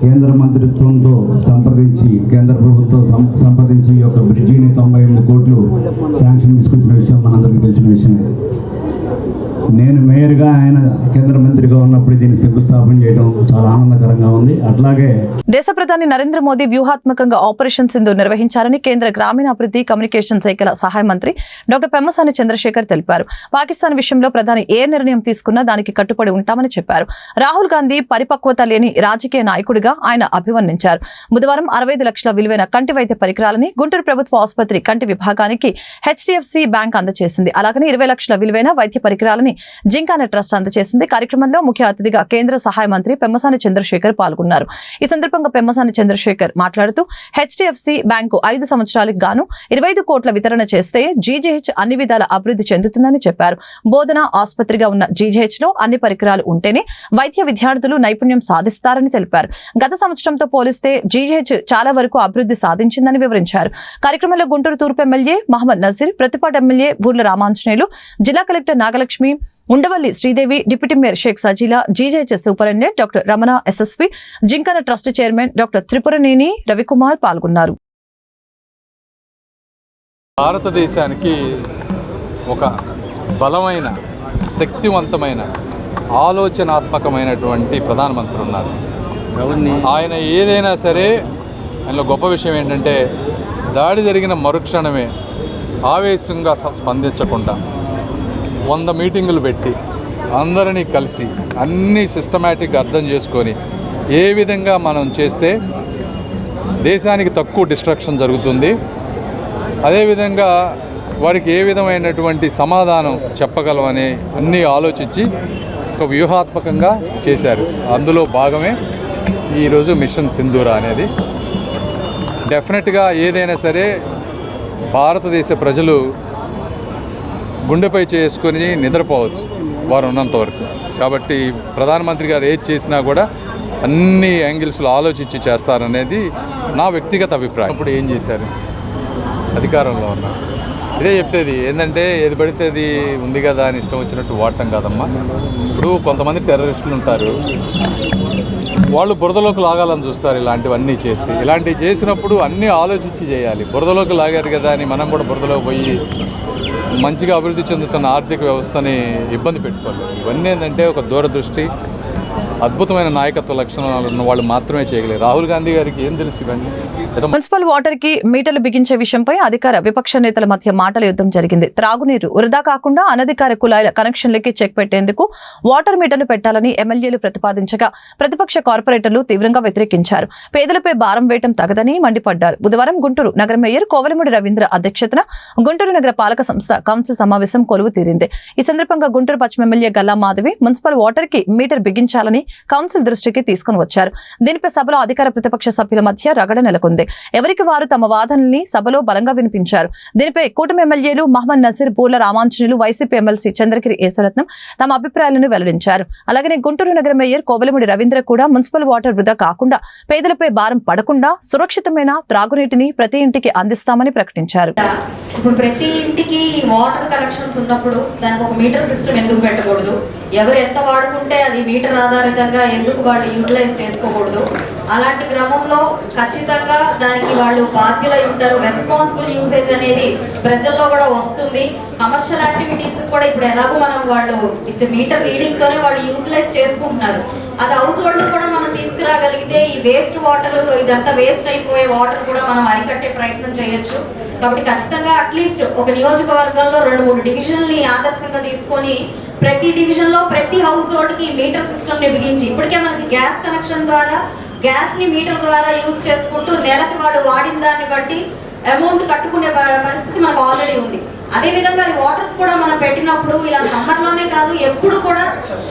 కేంద్ర మంత్రిత్వంతో సంప్రదించి కేంద్ర ప్రభుత్వం సంప్రదించి ఈ యొక్క బ్రిడ్జిని 98 కోట్లు శాంక్షన్ తీసుకొచ్చిన విషయం మనందరికీ తెలిసిన విషయమే. నేను మేయర్గా, ఆయన కేంద్ర మంత్రిగా ఉన్నప్పుడు దీన్ని శంకుస్థాపన చేయడం చాలా ఆనందకరంగా ఉంది. అట్లాగే దేశ ప్రధాని నరేంద్ర మోదీ వ్యూహాత్మకంగా ఆపరేషన్ సింధు నిర్వహించారని కేంద్ర గ్రామీణాభివృద్ధి కమ్యూనికేషన్ శాఖల సహాయ మంత్రి డాక్టర్ పెమ్మసాని చంద్రశేఖర్ తెలిపారు. పాకిస్తాన్ విషయంలో ప్రధాని ఏ నిర్ణయం తీసుకున్నా దానికి కట్టుబడి ఉంటామని చెప్పారు. రాహుల్ గాంధీ పరిపక్వత లేని రాజకీయ నాయకుడిగా ఆయన అభివర్ణించారు. బుధవారం 65 లక్షల విలువైన కంటి వైద్య పరికరాలని గుంటూరు ప్రభుత్వ ఆసుపత్రి కంటి విభాగానికి హెచ్డిఎఫ్సి బ్యాంక్ అందజేసింది. అలాగనే 20 లక్షల విలువైన వైద్య పరికరాలని జింకానా ట్రస్ట్ అందజేసింది. కార్యక్రమంలో ముఖ్య అతిథిగా కేంద్ర సహాయ మంత్రి పెమ్మసాని చంద్రశేఖర్ పాల్గొన్నారు. ఈ సందర్భంగా పెమ్మసాని చంద్రశేఖర్ మాట్లాడుతూ హెచ్డిఎఫ్సి బ్యాంకు 5 సంవత్సరాలకు గాను 25 కోట్ల వితరణ చేస్తే జీజీహెచ్ అన్ని విధాల అభివృద్ధి చెందుతుందని చెప్పారు. బోధన ఆసుపత్రిగా ఉన్న జీజీహెచ్ లో అన్ని పరికరాలు ఉంటేనే వైద్య విద్యార్థులు నైపుణ్యం సాధిస్తారని తెలిపారు. గత సంవత్సరంతో పోలిస్తే జీజీహెచ్ చాలా వరకు అభివృద్ధి సాధించిందని వివరించారు. కార్యక్రమంలో గుంటూరు తూర్పు ఎమ్మెల్యే మహమ్మద్ నజీర్, ప్రతిపాడు ఎమ్మెల్యే బూర్ల రామాంజనేయులు, జిల్లా collector Nagalakshmi, Undavalli Sridevi, deputy mayor Sheikh Sajila, GJH superintendent doctor Ramana, SSP, gymkhana trust chairman doctor Tripuraneni Ravikumar పాల్గొన్నారు. భారతదేశానికి ఒక బలమైన, శక్తివంతమైన, ఆలోచనాత్మకమైనటువంటి ప్రధానమంత్రి ఉన్నారు. ఆయన ఏదైనా సరే, ఆయనలో గొప్ప విషయం ఏంటంటే దాడి జరిగిన మరుక్షణమే ఆవేశంగా స్పందించకుండా 100 మీటింగులు పెట్టి అందరినీ కలిసి అన్నీ సిస్టమేటిక్గా అర్థం చేసుకొని ఏ విధంగా మనం చేస్తే దేశానికి తక్కువ డిస్ట్రక్షన్ జరుగుతుంది, అదేవిధంగా వారికి ఏ విధమైనటువంటి సమాధానం చెప్పగలమని అన్నీ ఆలోచించి ఒక వ్యూహాత్మకంగా చేశారు. అందులో భాగమే ఈరోజు మిషన్ సింధూర అనేది. డెఫినెట్గా ఏదైనా సరే భారతదేశ ప్రజలు గుండెపై చేసుకొని నిద్రపోవచ్చు వారు ఉన్నంత వరకు. కాబట్టి ప్రధానమంత్రి గారు ఏది చేసినా కూడా అన్ని యాంగిల్స్లో ఆలోచించి చేస్తారనేది నా వ్యక్తిగత అభిప్రాయం. ఇప్పుడు ఏం చేశారు? అధికారంలో ఉన్నారు. ఇదే చెప్పేది ఏంటంటే ఏది పడితే అది ఉంది కదా అని ఇష్టం వచ్చినట్టు వాడటం కాదమ్మా. ఇప్పుడు కొంతమంది టెర్రరిస్టులు ఉంటారు, వాళ్ళు బురదలోకి లాగాలని చూస్తారు. ఇలాంటివన్నీ చేసి ఇలాంటివి చేసినప్పుడు అన్నీ ఆలోచించి చేయాలి. బురదలోకి లాగారు కదా అని మనం కూడా బురదలోకి పోయి మంచిగా అభివృద్ధి చెందుతున్న ఆర్థిక వ్యవస్థని ఇబ్బంది పెట్టుకోలేదు. ఇవన్నీ ఏంటంటే ఒక దూరదృష్టి, అద్భుతమైన నాయకత్వ లక్షణాలు ఉన్న వాళ్ళు మాత్రమే చేయగలరు. రాహుల్ గాంధీ గారికి ఏం తెలుసు ఇవన్నీ? మున్సిపల్ వాటర్ కి మీటర్లు బిగించే విషయంపై అధికార విపక్ష నేతల మధ్య మాటల యుద్ధం జరిగింది. త్రాగునీరు వృధా కాకుండా అనధికార కుళాయిల కనెక్షన్లకి చెక్ పెట్టేందుకు వాటర్ మీటర్లు పెట్టాలని ఎమ్మెల్యేలు ప్రతిపాదించగా ప్రతిపక్ష కార్పొరేటర్లు తీవ్రంగా వ్యతిరేకించారు. పేదలపై భారం వేయటం తగదని మండిపడ్డారు. బుధవారం గుంటూరు నగర మేయర్ కోవెలమూడి రవీంద్ర అధ్యక్షతన గుంటూరు నగర పాలక సంస్థ కౌన్సిల్ సమావేశం కొలువు తీరింది. ఈ సందర్భంగా గుంటూరు పశ్చిమ MLA Galla Madhavi municipal water కి మీటర్ బిగించాలని కౌన్సిల్ దృష్టికి తీసుకుని వచ్చారు. దీనిపై సభలో అధికార ప్రతిపక్ష సభ్యుల మధ్య రగడ నెలకొంది. ఎవరికి వారు తమ వాదనల్ని సభలో బలంగా వినిపించారు. దీనిపై కూటమి ఎమ్మెల్యేలు మహమ్మద్ నజీర్, బూర్ల రామాంజనేయులు, వైసీపీ ఎమ్మెల్సీ చంద్రగిరి యేసరత్నం తమ అభిప్రాయాలను వెల్లడించారు. అలాగనే గుంటూరు నగర మేయర్ కోవెలమూడి రవీంద్ర కూడా మున్సిపల్ వాటర్ వృధా కాకుండా పేదలపై భారం పడకుండా సురక్షితమైన త్రాగునీటిని ప్రతి ఇంటికి అందిస్తామని ప్రకటించారు. ఇప్పుడు ప్రతి ఇంటికి వాటర్ కనెక్షన్స్ ఉన్నప్పుడు దానికి ఒక మీటర్ సిస్టమ్ ఎందుకు పెట్టకూడదు? ఎవరు ఎంత వాడుకుంటే అది మీటర్ ఆధారితంగా ఎందుకు వాళ్ళు యూటిలైజ్ చేసుకోకూడదు? అలాంటి క్రమంలో ఖచ్చితంగా దానికి వాళ్ళు బాధ్యులై ఉంటారు. రెస్పాన్సిబుల్ యూసేజ్ అనేది ప్రజల్లో కూడా వస్తుంది. కమర్షియల్ యాక్టివిటీస్ కూడా ఇప్పుడు ఎలాగో మనం వాళ్ళు మీటర్ రీడింగ్ తోనే వాళ్ళు యూటిలైజ్ చేసుకుంటున్నారు. అది హౌస్ హోల్డ్ కూడా మనం తీసుకురాగలిగితే ఈ వేస్ట్ వాటర్, ఇదంతా వేస్ట్ అయిపోయే వాటర్ కూడా మనం అరికట్టే ప్రయత్నం చేయొచ్చు. కాబట్టి ఖచ్చితంగా అట్లీస్ట్ ఒక నియోజకవర్గంలో 2-3 డివిజన్లని ఆదర్శంగా తీసుకొని ప్రతి డివిజన్ లో ప్రతి హౌస్ హోల్డ్ కి మీటర్ సిస్టమ్ ని బిగించి, ఇప్పటికే మనకి గ్యాస్ కనెక్షన్ ద్వారా గ్యాస్ ని మీటర్ ద్వారా యూజ్ చేసుకుంటూ నెలకి వాళ్ళు వాడిన దాన్ని బట్టి అమౌంట్ కట్టుకునే పరిస్థితి మనకు ఆల్రెడీ ఉంది. అదే విధంగా వాటర్ కూడా మనం పెట్టినప్పుడు ఇలా సమ్మర్ లోనే కాదు, ఎప్పుడు కూడా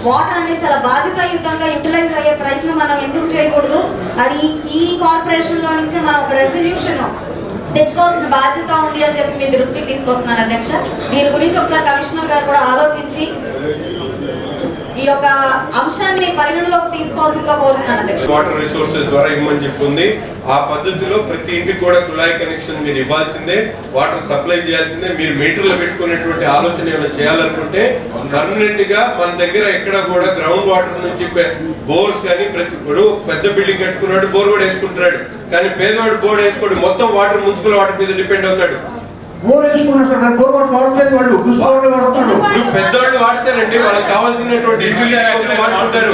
వాటర్ అనేది చాలా బాధ్యతాయుతంగా యూటిలైజ్ అయ్యే ప్రయత్నం మనం ఎందుకు చేయకూడదు? అది ఈ కార్పొరేషన్ లో నుంచి మనం ఒక రెజల్యూషన్ తెచ్చుకోవాల్సిన బాధ్యత ఉంది అని చెప్పి మీ దృష్టికి తీసుకొస్తున్నారు అధ్యక్ష. దీని గురించి ఒకసారి కమిషనర్ గారు కూడా ఆలోచించి ఈ యొక్క అంశాన్ని పరిగణలోకి తీసుకోవాల్సిందిగా కోరుతున్నాను అధ్యక్ష. వాటర్ రిసోర్సెస్ ద్వారా ఇవ్వమని చెప్తుంది. ఆ పద్ధతిలో ప్రతి ఇంటికి కూడా కుళాయి కనెక్షన్ మీరు ఇవ్వాల్సిందే, వాటర్ సప్లై చేయాల్సిందే. మీరు మీటర్లు పెట్టుకునేటువంటి ఆలోచన ఏమైనా చేయాలనుకుంటే పర్మనెంట్ గా మన దగ్గర ఎక్కడ కూడా గ్రౌండ్ వాటర్ నుంచి బోర్స్ కానీ ప్రతి పెద్ద బిల్డింగ్ కట్టుకున్నాడు బోర్ కూడా వేసుకుంటున్నాడు, కానీ పేదవాడు బోర్ వేసుకోడు, మొత్తం వాటర్ మున్సిపల్ వాటర్ మీద డిపెండ్ అవుతాడు. పెద్దవాళ్ళు వాడతారండి, వాళ్ళకి కావాల్సినటువంటి వాడుకుంటారు.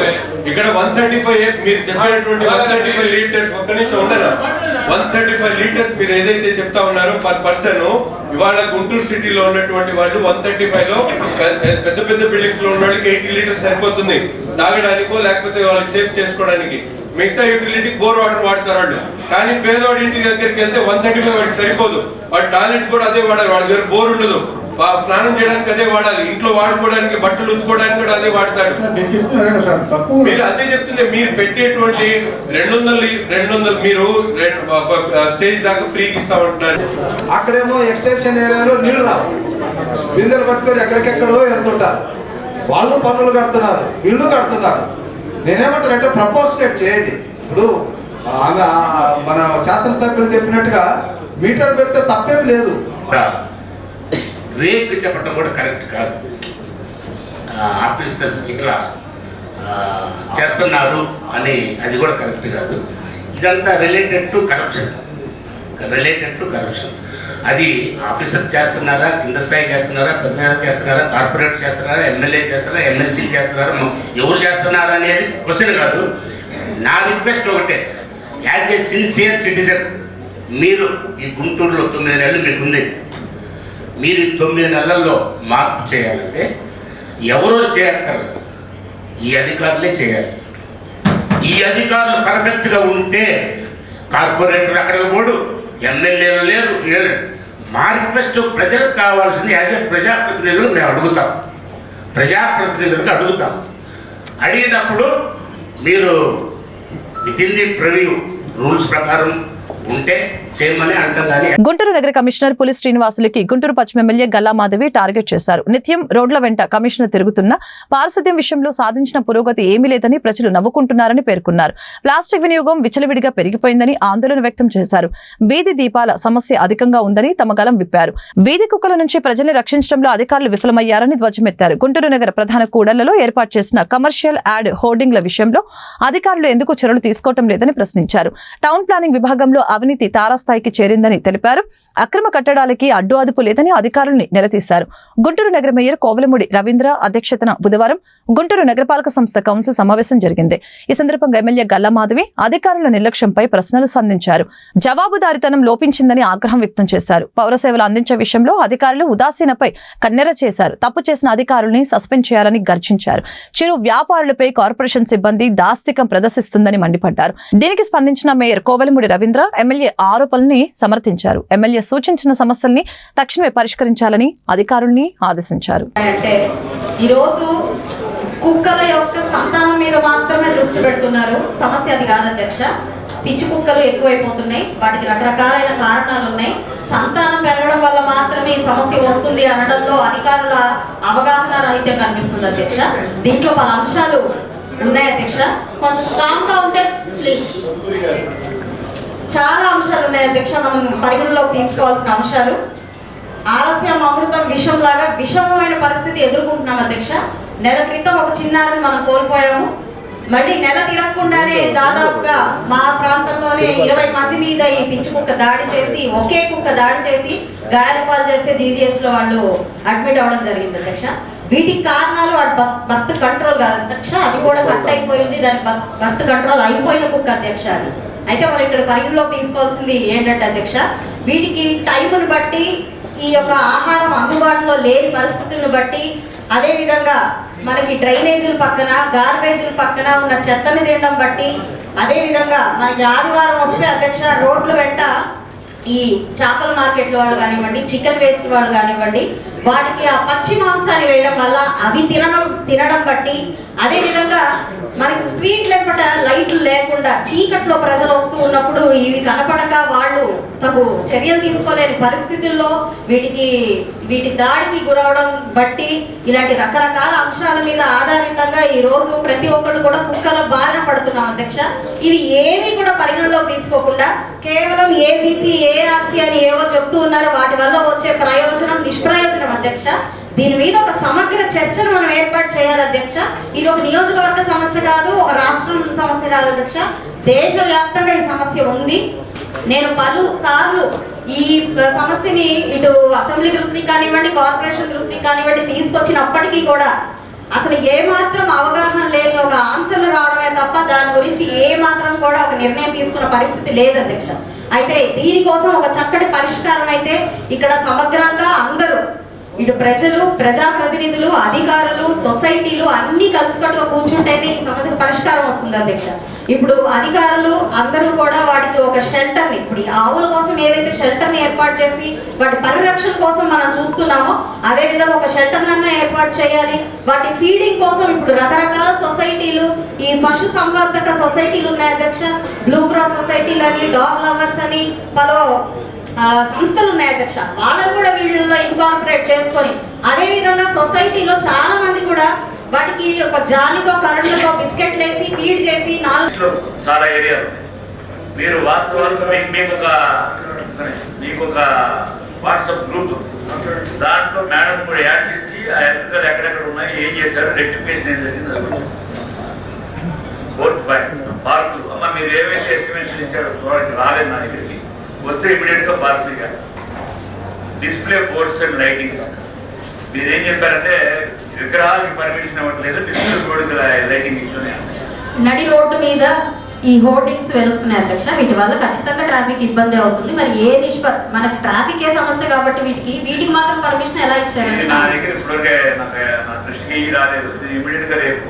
ఇక్కడ 135 మీరు చెప్పినటువంటి 135 లీటర్స్ ఒక్క నిమిషం ఉండరా, 135 లీటర్స్ మీరు ఏదైతే చెప్తా ఉన్నారో పర్ పర్సన్, ఇవాళ గుంటూరు సిటీలో ఉన్నటువంటి వాళ్ళు 135 లో పెద్ద పెద్ద బిల్డింగ్స్ లో ఉన్న వాళ్ళకి 80 లీటర్స్ సరిపోతుంది తాగడానికో లేకపోతే వాళ్ళకి సేఫ్ చేసుకోవడానికి. మిగతా యూటిలిటీకి బోర్ వాటర్ వాడతారు వాళ్ళు, కానీ పేదవాడి ఇంటి దగ్గరికి వెళ్తే 135 వాడికి సరిపోదు. వాడు టాయిలెట్ కూడా అదే వాడాలి, వాడి దగ్గర బోర్ ఉండదు, స్నానం చేయడానికి అదే వాడాలి, ఇంట్లో వాడుకోవడానికి బట్టలు ఉతుకోవడానికి కూడా అదే వాడతాడు. మీరు అదే చెప్తుంది, మీరు పెట్టేటువంటి 200 మీరు స్టేజ్ దాకా ఫ్రీగా ఇస్తామంటున్నారు. అక్కడేమో ఎక్స్టెన్షన్ ఏరియాలో నీళ్లు రావు, బిందెలు పట్టుకొని ఎక్కడికెక్కడో వెళ్తుంటారు. వాళ్ళు పన్నులు కడుతున్నారు, ఇల్లు కడుతున్నారు. నేనేమంటానంటే ప్రపోర్షనేట్ చేయండి. ఇప్పుడు మన శాసనసభ్యులు చెప్పినట్టుగా మీటర్ పెడితే తప్పేం లేదు. రేపు చెప్పడం కూడా కరెక్ట్ కాదు. ఆఫీసర్స్ ఇట్లా చేస్తున్నారు అని అది కూడా కరెక్ట్ కాదు. ఇదంతా రిలేటెడ్ టు కరప్షన్. అది ఆఫీసర్ చేస్తున్నారా, కింద స్థాయి చేస్తున్నారా, పెద్ద చేస్తున్నారా, కార్పొరేట్ చేస్తున్నారా, ఎమ్మెల్యే చేస్తున్నారా, ఎమ్మెల్సీ చేస్తున్నారా, ఎవరు చేస్తున్నారా అనేది క్వశ్చన్ కాదు. నా రిక్వెస్ట్ ఒకటే, యాజ్ ఏ సిన్సియర్ సిటిజన్, మీరు ఈ గుంటూరులో 9 నెలలు మీకుంది, మీరు ఈ 9 నెలల్లో మార్పు చేయాలంటే ఎవరో చేయక్కర్లేదు, ఈ అధికారులే చేయాలి. ఈ అధికారులు పర్ఫెక్ట్గా ఉంటే కార్పొరేటర్ అక్కడికి పోడు, ఎమ్మెల్యేలు లేరు. మా రిక్వెస్ట్ ప్రజలకు కావాల్సింది యాజ్ ఏ ప్రజాప్రతినిధులు మేము అడుగుతాం, ప్రజాప్రతినిధులకు అడుగుతాం. అడిగినప్పుడు మీరు with in the preview rules ప్రకారం ఉంటే చేయమని అంటాం. కానీ గుంటూరు నగర కమిషనర్ పులి శ్రీనివాసులకి గుంటూరు పశ్చిమ ఎమ్మెల్యే గల్లా మాధవి టార్గెట్ చేశారు. నిత్యం రోడ్ల వెంట కమిషనర్ తిరుగుతున్న పారిశుద్ధ్యం విషయంలో సాధించిన పురోగతి ఏమీ లేదని ప్రజలు నవ్వుకుంటున్నారని పేర్కొన్నారు. ప్లాస్టిక్ వినియోగం విచ్చలవిడిగా పెరిగిపోయిందని ఆందోళన వ్యక్తం చేశారు. వీధి దీపాల సమస్య అధికంగా ఉందని తమ గలం విప్పారు. వీధి కుక్కల నుంచి ప్రజల్ని రక్షించడంలో అధికారులు విఫలమయ్యారని ధ్వజమెత్తారు. గుంటూరు నగర ప్రధాన కూడళ్లలో ఏర్పాటు చేసిన కమర్షియల్ యాడ్ హోర్డింగ్ల విషయంలో అధికారులు ఎందుకు చర్యలు తీసుకోవటం లేదని ప్రశ్నించారు. టౌన్ ప్లానింగ్ విభాగంలో అవినీతి తారాస్థాయికి చేరిందని తెలిపారు. అక్రమ కట్టడాలకి అడ్డు అదుపు లేదని అధికారుల్ని నిలదీశారు. గుంటూరు నగర మేయర్ కోవెలమూడి రవీంద్ర అధ్యక్షతన బుధవారం గుంటూరు నగరపాలక సంస్థ కౌన్సిల్ సమావేశం జరిగింది. ఈ సందర్భంగా ఎమ్మెల్యే గల్లా మాధవి అధికారుల నిర్లక్ష్యంపై ప్రశ్నలు సంధించారు. జవాబుదారీతనం లోపించిందని ఆగ్రహం వ్యక్తం చేశారు. పౌర సేవలు అందించే విషయంలో అధికారులు ఉదాసీనపై కన్నెర చేశారు. తప్పు చేసిన అధికారుల్ని సస్పెండ్ చేయాలని గర్జించారు. చిరు వ్యాపారులపై కార్పొరేషన్ సిబ్బంది దాస్తికం ప్రదర్శిస్తుందని మండిపడ్డారు. దీనికి స్పందించిన మేయర్ కోవెలమూడి రవీంద్ర ఎమ్మెల్యే ఆరోపణల్ని సమర్థించారు. ఎమ్మెల్యే సూచించిన సమస్యల్ని తక్షణమే పరిష్కరించాలని అధికారుల్ని ఆదేశించారు. అంటే ఈరోజు కుక్కల యొక్క సంతానం మీద మాత్రమే దృష్టి పెడుతున్నారు. సమస్య అది కాదు అధ్యక్ష. పిచ్చి కుక్కలు ఎక్కువైపోతున్నాయి, వాటికి రకరకాలైన కారణాలు ఉన్నాయి. సంతానం పెరగడం వల్ల మాత్రమే ఈ సమస్య వస్తుంది అనడంలో అధికారుల అవగాహన రహిత్యం కనిపిస్తుంది అధ్యక్ష. దీంట్లో పలు అంశాలు ఉన్నాయి అధ్యక్ష. కొంచెం కామ్గా ఉంటే ప్లీజ్. చాలా అంశాలు ఉన్నాయి అధ్యక్ష, మనం పరిగణలోకి తీసుకోవాల్సిన అంశాలు. ఆలస్యం అమృతం విషం లాగా విషమమైన పరిస్థితి ఎదుర్కొంటున్నాం అధ్యక్ష. నెల క్రితం ఒక చిన్నారిని మనం కోల్పోయాము. మళ్ళీ నెల తిరగకుండానే దాదాపుగా మా ప్రాంతంలోనే 20 మంది మీద ఈ పిచ్చి కుక్క దాడి చేసి, ఒకే కుక్క దాడి చేసి గాయాల పాలు చేస్తే జీజీహెచ్ లో వాళ్ళు అడ్మిట్ అవ్వడం జరిగింది అధ్యక్ష. వీటికి కారణాలు బర్త్ కంట్రోల్ కాదు అధ్యక్ష, అది కూడా కట్ అయిపోయింది. దాని బర్త్ కంట్రోల్ అయిపోయిన కుక్క అధ్యక్ష అది. అయితే వాళ్ళు ఇక్కడ పరిగణలోకి తీసుకోవాల్సింది ఏంటంటే అధ్యక్ష, వీటికి టైంను బట్టి, ఈ యొక్క ఆహారం అందుబాటులో లేని పరిస్థితులను బట్టి, అదేవిధంగా మనకి డ్రైనేజీల పక్కన, గార్బేజీల పక్కన ఉన్న చెత్తని తినడం బట్టి, అదేవిధంగా మనకి ఆదివారం వస్తే అధ్యక్ష రోడ్ల వెంట ఈ చేపల మార్కెట్ వాళ్ళు కానివ్వండి, చికెన్ వేస్ట్ వాళ్ళు కానివ్వండి, వాటికి ఆ పచ్చి మాంసాన్ని వేయడం వల్ల అవి తినడం బట్టి, అదేవిధంగా మనకి స్ట్రీట్ లెంపట లైట్లు లేకుండా చీకట్లో ప్రజలు వస్తూ ఉన్నప్పుడు ఇవి కనపడక వాళ్ళు తగు చర్యలు తీసుకోలేని పరిస్థితుల్లో వీటి దాడికి గురవడం బట్టి ఇలాంటి రకరకాల అంశాల మీద ఆధారితంగా ఈ రోజు ప్రతి ఒక్కళ్ళు కూడా కుక్కల బారిన పడుతున్నాం అధ్యక్ష. ఇవి ఏమి కూడా పరిగణలోకి తీసుకోకుండా కేవలం ఏబీసీ ఏఆర్సీ అని ఏవో చెప్తూ ఉన్నారు. వాటి వల్ల వచ్చే ప్రయోజనం నిష్ప్రయోజనం అధ్యక్ష. దీని మీద ఒక సమగ్ర చర్చను మనం ఏర్పాటు చేయాలి అధ్యక్ష. ఇది ఒక నియోజకవర్గ సమస్య కాదు, ఒక రాష్ట్రం సమస్య కాదు అధ్యక్ష. దేశవ్యాప్తంగా ఈ సమస్య ఉంది. నేను పలుసార్లు ఈ సమస్యని ఇటు అసెంబ్లీ దృష్టికి కానివ్వండి, కార్పొరేషన్ దృష్టికి కానివ్వండి తీసుకొచ్చినప్పటికీ కూడా అసలు ఏ మాత్రం అవగాహన లేని ఒక ఆన్సర్లు రావడమే తప్ప దాని గురించి ఏ మాత్రం కూడా ఒక నిర్ణయం తీసుకున్న పరిస్థితి లేదు అధ్యక్ష. అయితే దీనికోసం ఒక చక్కటి పరిష్కారం అయితే ఇక్కడ సమగ్రంగా అందరూ ఇటు ప్రజలు, ప్రజాప్రతినిధులు, అధికారులు, సొసైటీలు అన్ని కలిసికట్టుగా కూర్చుంటేనే ఈ సమస్యకు పరిష్కారం వస్తుంది అధ్యక్ష. ఇప్పుడు అధికారులు అందరూ కూడా వాటికి ఒక షెల్టర్ని, ఇప్పుడు ఈ ఆవుల కోసం ఏదైతే షెల్టర్ని ఏర్పాటు చేసి వాటి పరిరక్షణ కోసం మనం చూస్తున్నామో అదే విధంగా ఒక షెల్టర్నన్నా ఏర్పాటు చేయాలి. వాటి ఫీడింగ్ కోసం ఇప్పుడు రకరకాల సొసైటీలు, ఈ పశు సంవర్ధక సొసైటీలు ఉన్నాయి అధ్యక్ష. బ్లూ క్రాస్ సొసైటీలు అని, డాగ్ లవర్స్ అని పలు సంస్థలు ఉన్నాయి అధ్యక్ష. వాళ్ళని కూడా వీళ్ళలో ఇన్కార్పొరేట్ చేసుకొని అదే విధంగా సొసైటీలో చాలా మంది కూడా వాటికి ఒక జాలితో కరెంట్లతో బిస్కెట్లు వేసి ఫీడ్ చేసి చాలా ఏరియాలు మీరు వాస్తవానికి మీకు ఒక వాట్సాప్ గ్రూప్, దాంట్లో మేడం కూడా యాడ్ చేసి ఆ ఎలక్ట్రికల్ ఎక్కడెక్కడ ఉన్నాయి, ఏం చేశారు, రెక్టిఫికేషన్ ఏం చేసింది. ఫోర్త్ పాయింట్ పార్కులు. అమ్మ మీరు ఏవైతే ఎస్టిమేషన్ ఇచ్చారో చూడడానికి రాలేదు నా దగ్గరికి, వస్తే ఇమీడియట్ గా పార్కులు చేయాలి. డిస్ప్లే బోర్డ్స్ అండ్ లైటింగ్స్ మీరు ఏం చెప్పారంటే విగ్రహాలకి పర్మిషన్ ఇవ్వట్లేదు, డిస్ప్లే బోర్డుకి లైటింగ్ ఇచ్చునే. నడి రోడ్డు మీద ఈ హోర్డింగ్స్ వెలుస్తున్నాయి అధ్యక్ష. వీటి వల్ల ఖచ్చితంగా ట్రాఫిక్ ఇబ్బంది అవుతుంది. మరి ఏ మనకి ట్రాఫిక్ ఏ సమస్య కాబట్టి వీటికి మాత్రం పర్మిషన్ ఎలా ఇచ్చారు? నా దగ్గర ఇప్పటికే నా దృష్టికి రాలేదు. ఇమీడియట్ గా రేపు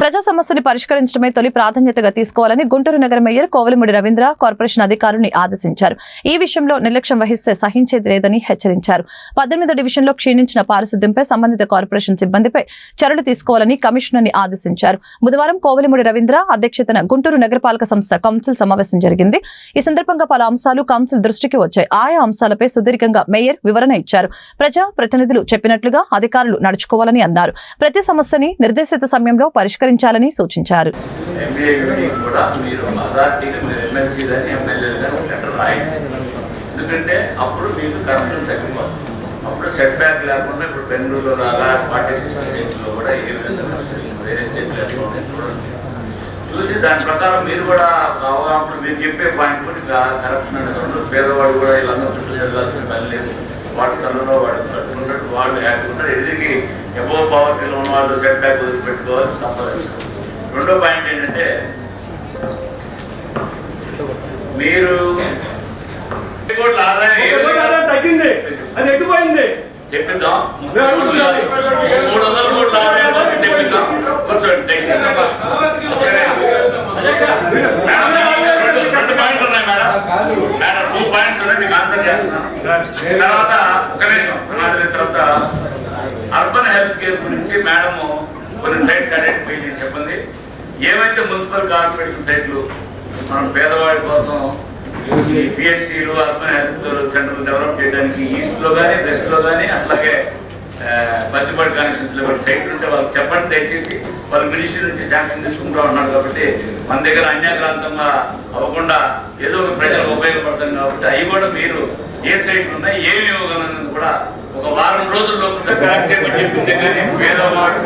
ప్రజా సమస్యని పరిష్కరించడమే తొలి ప్రాధాన్యతగా తీసుకోవాలని గుంటూరు నగర మేయర్ కోవెలమూడి రవీంద్ర కార్పొరేషన్ అధికారులను ఆదేశించారు. ఈ విషయంలో నిర్లక్ష్యం వహిస్తే సహించేది లేదని హెచ్చరించారు. 18వ డివిజన్లో క్షీణించిన పారిశుద్ధ్యంపై సంబంధిత కార్పొరేషన్ సిబ్బందిపై చర్యలు తీసుకోవాలని కమిషనర్ని ఆదేశించారు. బుధవారం కోవెలమూడి రవీంద్ర అధ్యక్షతన గుంటూరు నగరపాలక సంస్థ కౌన్సిల్ సమావేశం జరిగింది. ఈ సందర్భంగా పలు అంశాలు కౌన్సిల్ దృష్టికి వచ్చాయి. ఆయా అంశాలపై సుదీర్ఘంగా మేయర్ వివరణ ఇచ్చారు. ప్రజా ప్రతినిధులు చెప్పినట్లుగా అధికారులు నడుచుకోవాలని అన్నారు. ప్రతి సమస్యని నిర్దేశిత సమయంలో పరిష్కరించాలని సూచించారు. ఎందుకంటే అప్పుడు మీకు కరప్షన్ తగ్గిపోతుంది. అప్పుడు సెట్ బ్యాక్ లేకుండా ఇప్పుడు బెంగళూరులో లాగా 46 స్టేట్లో కూడా ఏ విధంగా వేరే స్టేట్లు ఎట్లా ఉన్నాయి చూడండి. చూసి దాని ప్రకారం మీరు కూడా అప్పుడు మీరు చెప్పే పాయింట్ కూడా కరప్షన్ అనేది ఉండదు. పేదవాడు కూడా వీళ్ళందరూ చుట్టూ జరగాల్సిన పని లేదు. వాటి స్థలంలో వాడు కట్టుకున్నట్టు వాళ్ళు హ్యాపీ ఉంటారు. ఎదురికి ఎబో పవర్టీలో ఉన్న వాళ్ళు సెట్ బ్యాక్ వదిలిపెట్టుకోవాలి తప్పదు. రెండో పాయింట్ ఏంటంటే మీరు తగ్గింది, అది ఎక్కిపోయింది చెప్పిద్దాం. 300 కోట్ల ఆదాయం తెప్పిద్దాం. కూర్చోండి. రెండు పాయింట్లు ఉన్నాయి మేడం. 2 పాయింట్స్ ఉన్నాయి, మీకు ఆన్సర్ చేస్తున్నాను. తర్వాత ఒక నిమిషం తర్వాత అర్బన్ హెల్త్ కేర్ గురించి మేడం కొన్ని సైట్స్ ఐడెంటిఫై చేసి చెప్పండి. ఏవైతే మున్సిపల్ కార్పొరేషన్ సైట్లు మనం పేదవాడి కోసం ఈ పిఎస్సీలు అర్బన్ హెల్త్ సెంటర్లు డెవలప్ చేయడానికి ఈస్ట్లో కానీ వెస్ట్లో కానీ అట్లాగే పచ్చిపాటి కాన్స్టిట్యూన్సీలో కూడా సైట్లు ఉంటే వాళ్ళకి చెప్పండి. దయచేసి వాళ్ళు మినిస్ట్రీ నుంచి శాంక్షన్ తీసుకుంటూ ఉన్నారు కాబట్టి మన దగ్గర అన్యాక్రాంతంగా అవ్వకుండా ఏదో ఒక ప్రజలకు ఉపయోగపడుతుంది కాబట్టి అవి కూడా మీరు ఏ సైట్లు ఉన్నాయి ఏమి ఇవ్వగలనని కూడా ఒక వారం రోజుల్లో కరెక్ట్గా చెప్పింది. కానీ పేదవాడు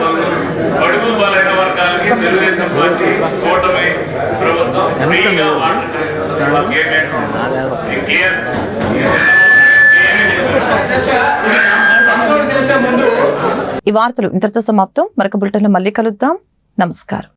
అడుగు బలైన వర్గాలకి తెలుగుదేశం పార్టీ కూటమి ప్రభుత్వం ఫ్రీగా ఈ వార్తలు ఇంతటితో సమాప్తం. మరొక బులెటిన్లో మళ్ళీ కలుద్దాం. నమస్కారం.